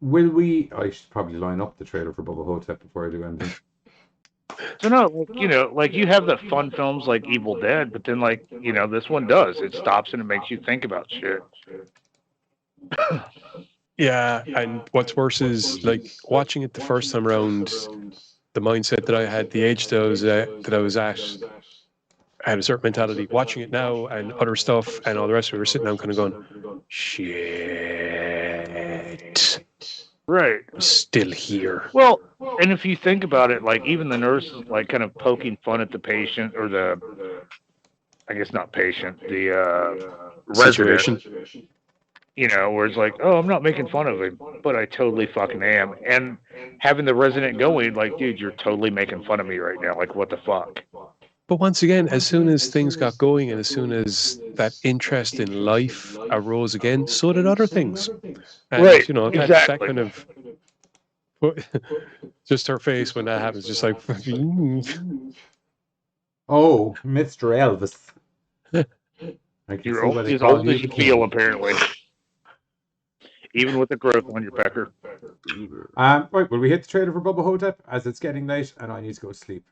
Will we... I should probably line up the trailer for Bubba Ho-Tep before I do anything. So no, like you have the fun films like Evil Dead, but then like, this one does. It stops and it makes you think about shit. Yeah, and what's worse is like watching it the first time around, the mindset that I had, the age that I was at, I had a certain mentality. Watching it now and other stuff and all the rest of it, we're sitting down kind of going, shit. Right. I'm still here. Well, and if you think about it, like even the nurse is like kind of poking fun at the patient or I guess not patient, the resident. Situation. Where it's like, oh, I'm not making fun of him, but I totally fucking am. And having the resident going, like, dude, you're totally making fun of me right now. Like, what the fuck? But once again, as soon as things got going and as soon as that interest in life arose again, so did other things. And, right, that kind of... Just her face when that happens, just like... Oh, Mr. Elvis. You're always as old as you feel, apparently. Even with the growth on your pecker. Right, will we hit the trailer for Bubba Ho-Tep as it's getting late and I need to go to sleep?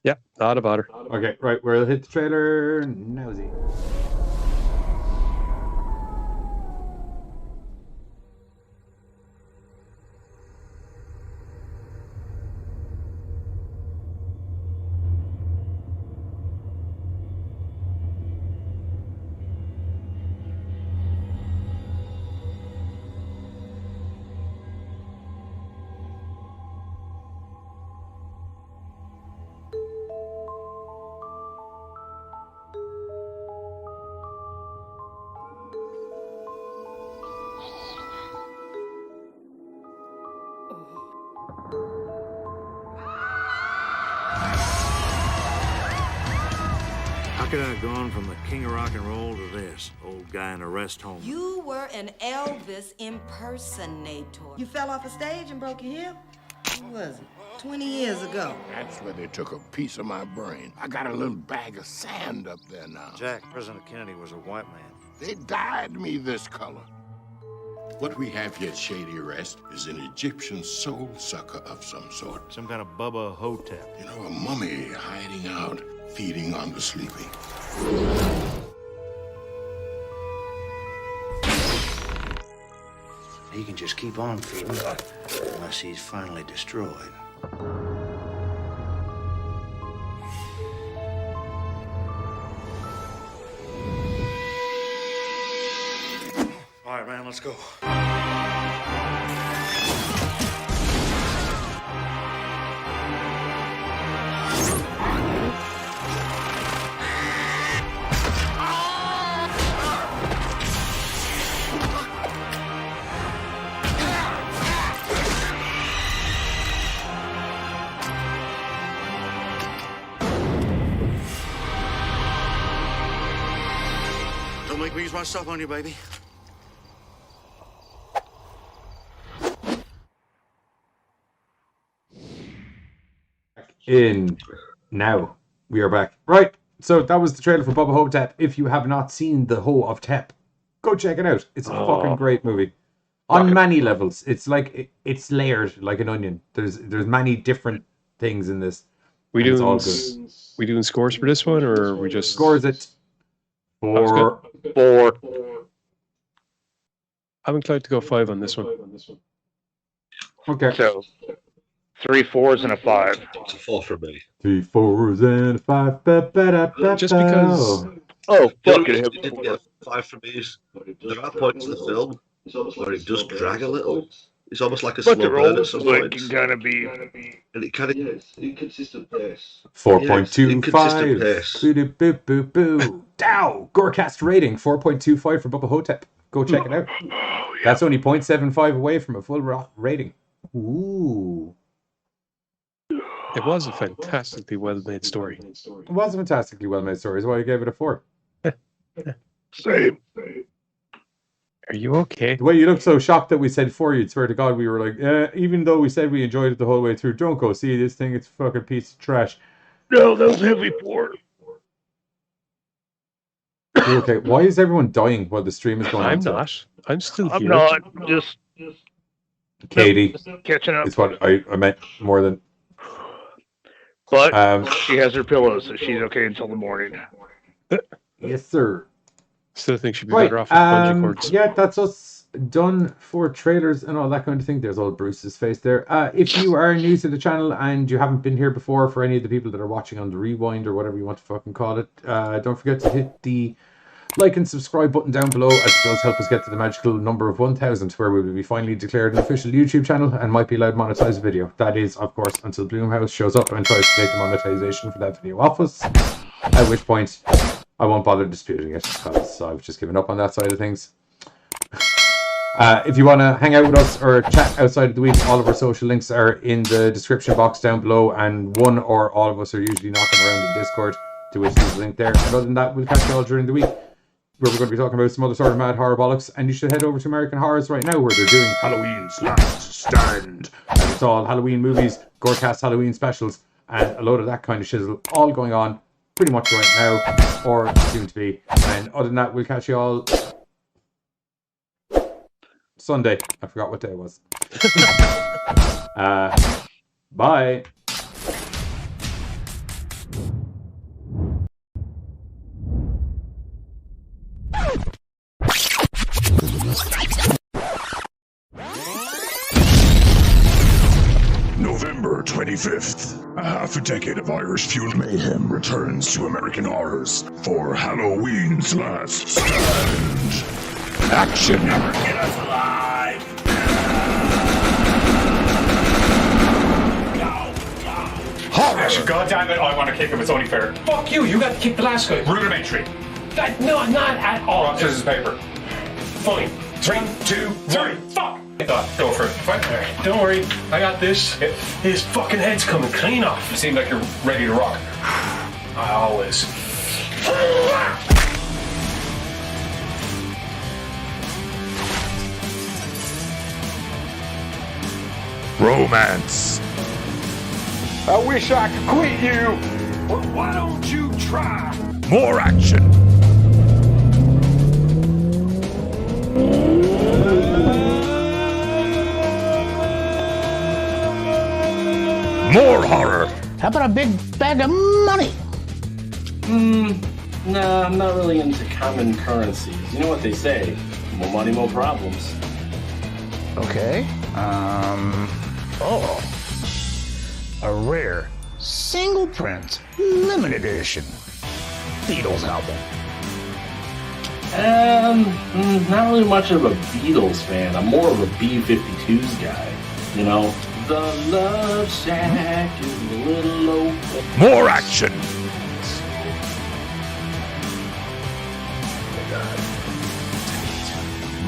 Yep, not a bother. Okay, right, we'll hit the trailer now. How could I have gone from the king of rock and roll to this? Old guy in a rest home. You were an Elvis impersonator. You fell off a stage and broke your hip? When was it? 20 years ago. Actually, they took a piece of my brain. I got a little bag of sand up there now. Jack, President Kennedy was a white man. They dyed me this color. What we have here at Shady Rest is an Egyptian soul sucker of some sort. Some kind of Bubba Ho-Tep. You know, a mummy hiding out, feeding on the sleeping. He can just keep on feeding unless he's finally destroyed. All right, man, let's go. Don't make Let me use my stuff on you, baby. In now. We are back. Right. So that was the trailer for Bubba Ho-Tep. If you have not seen the Ho-Tep, go check it out. It's a fucking great movie. On many levels. It's like it's layered like an onion. There's many different things in this. We and it's all doing we doing scores for this one, or are we just scores it? 4. I'm inclined to go 5 on this one. Okay. So 3 4s and a 5. It's a 4 for me. 3 4s and a 5. Just because. Oh, fuck You it. didn't get a 5 from me. There are points in the film where it does drag a little. It's almost like a But slow they're burn all at some like points. can kind of be. And it kind of... Inconsistent pace. 4.25. Boo boo boo. Dow. GoreCast rating 4.25 for Bubba Ho-Tep. Go check it out. That's only 0.75 away from a full rating. Ooh. It was a fantastically well-made story. It was a fantastically well-made story. That's why I gave it a 4. Same. Are you okay? The way you look so shocked that we said 4, you'd swear to God we were like, even though we said we enjoyed it the whole way through, don't go see this thing. It's a fucking piece of trash. No, that was heavy 4. You're okay. Why is everyone dying while the stream is going on? I'm not. I'm still here. I'm not. Just Katie. just catching up. It's what I meant more than... But she has her pillows, so she's okay until the morning. Yes, sir. Still think she'd be better off with bungee cords. Yeah, that's us done for trailers and all that kind of thing. There's old Bruce's face there. If you are new to the channel and you haven't been here before, for any of the people that are watching on the rewind or whatever you want to fucking call it, don't forget to hit the like and subscribe button down below, as it does help us get to the magical number of 1,000, where we will be finally declared an official YouTube channel and might be allowed to monetize a video. That is, of course, until Bloomhouse shows up and tries to take the monetization for that video off us, at which point I won't bother disputing it, because I've just given up on that side of things. If you want to hang out with us or chat outside of the week, all of our social links are in the description box down below, and one or all of us are usually knocking around in Discord, to which there's a link there. And other than that, we'll catch you all during the week, where we're going to be talking about some other sort of mad horror bollocks. And you should head over to American Horrors right now, where they're doing Halloween's Last Stand, and it's all Halloween movies, GoreCast Halloween specials, and a load of that kind of shizzle, all going on pretty much right now, or soon to be. And other than that, we'll catch you all Sunday. I forgot what day it was. Bye. November 25th. A half a decade of Irish-fueled mayhem returns to American Horrors for Halloween's Last Stand. Action! Never get us alive! Horror! God damn it, I want to kick him, it's only fair. Fuck you, you got to kick the last guy. Rudimentary. No, not at all. Rock, scissors, paper. Fine. 3, 2, 1. Fuck! Go for it. Fine. Right. Don't worry, I got this. His fucking head's coming clean off. You seem like you're ready to rock. I always. Romance. I wish I could quit you. Well, why don't you try? More action. More horror. How about a big bag of money? Nah, I'm not really into common currencies. You know what they say, more money, more problems. Okay. A rare, single print, limited edition Beatles album. Not really much of a Beatles fan. I'm more of a B-52s guy. You know, the Love Shack is a little open. More action.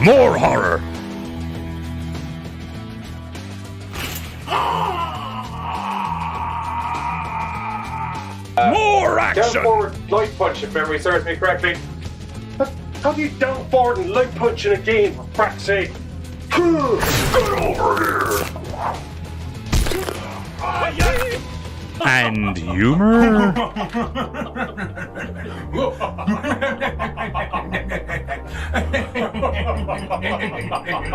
More horror. More action. Down forward, light punch, if memory serves me correctly. How do you down forward and light punch in a game, for crack's sake? Get over here! And humor?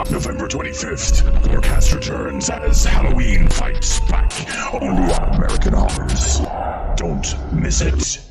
November 25th, GoreCast returns as Halloween fights back only on American Horrors. Don't miss it.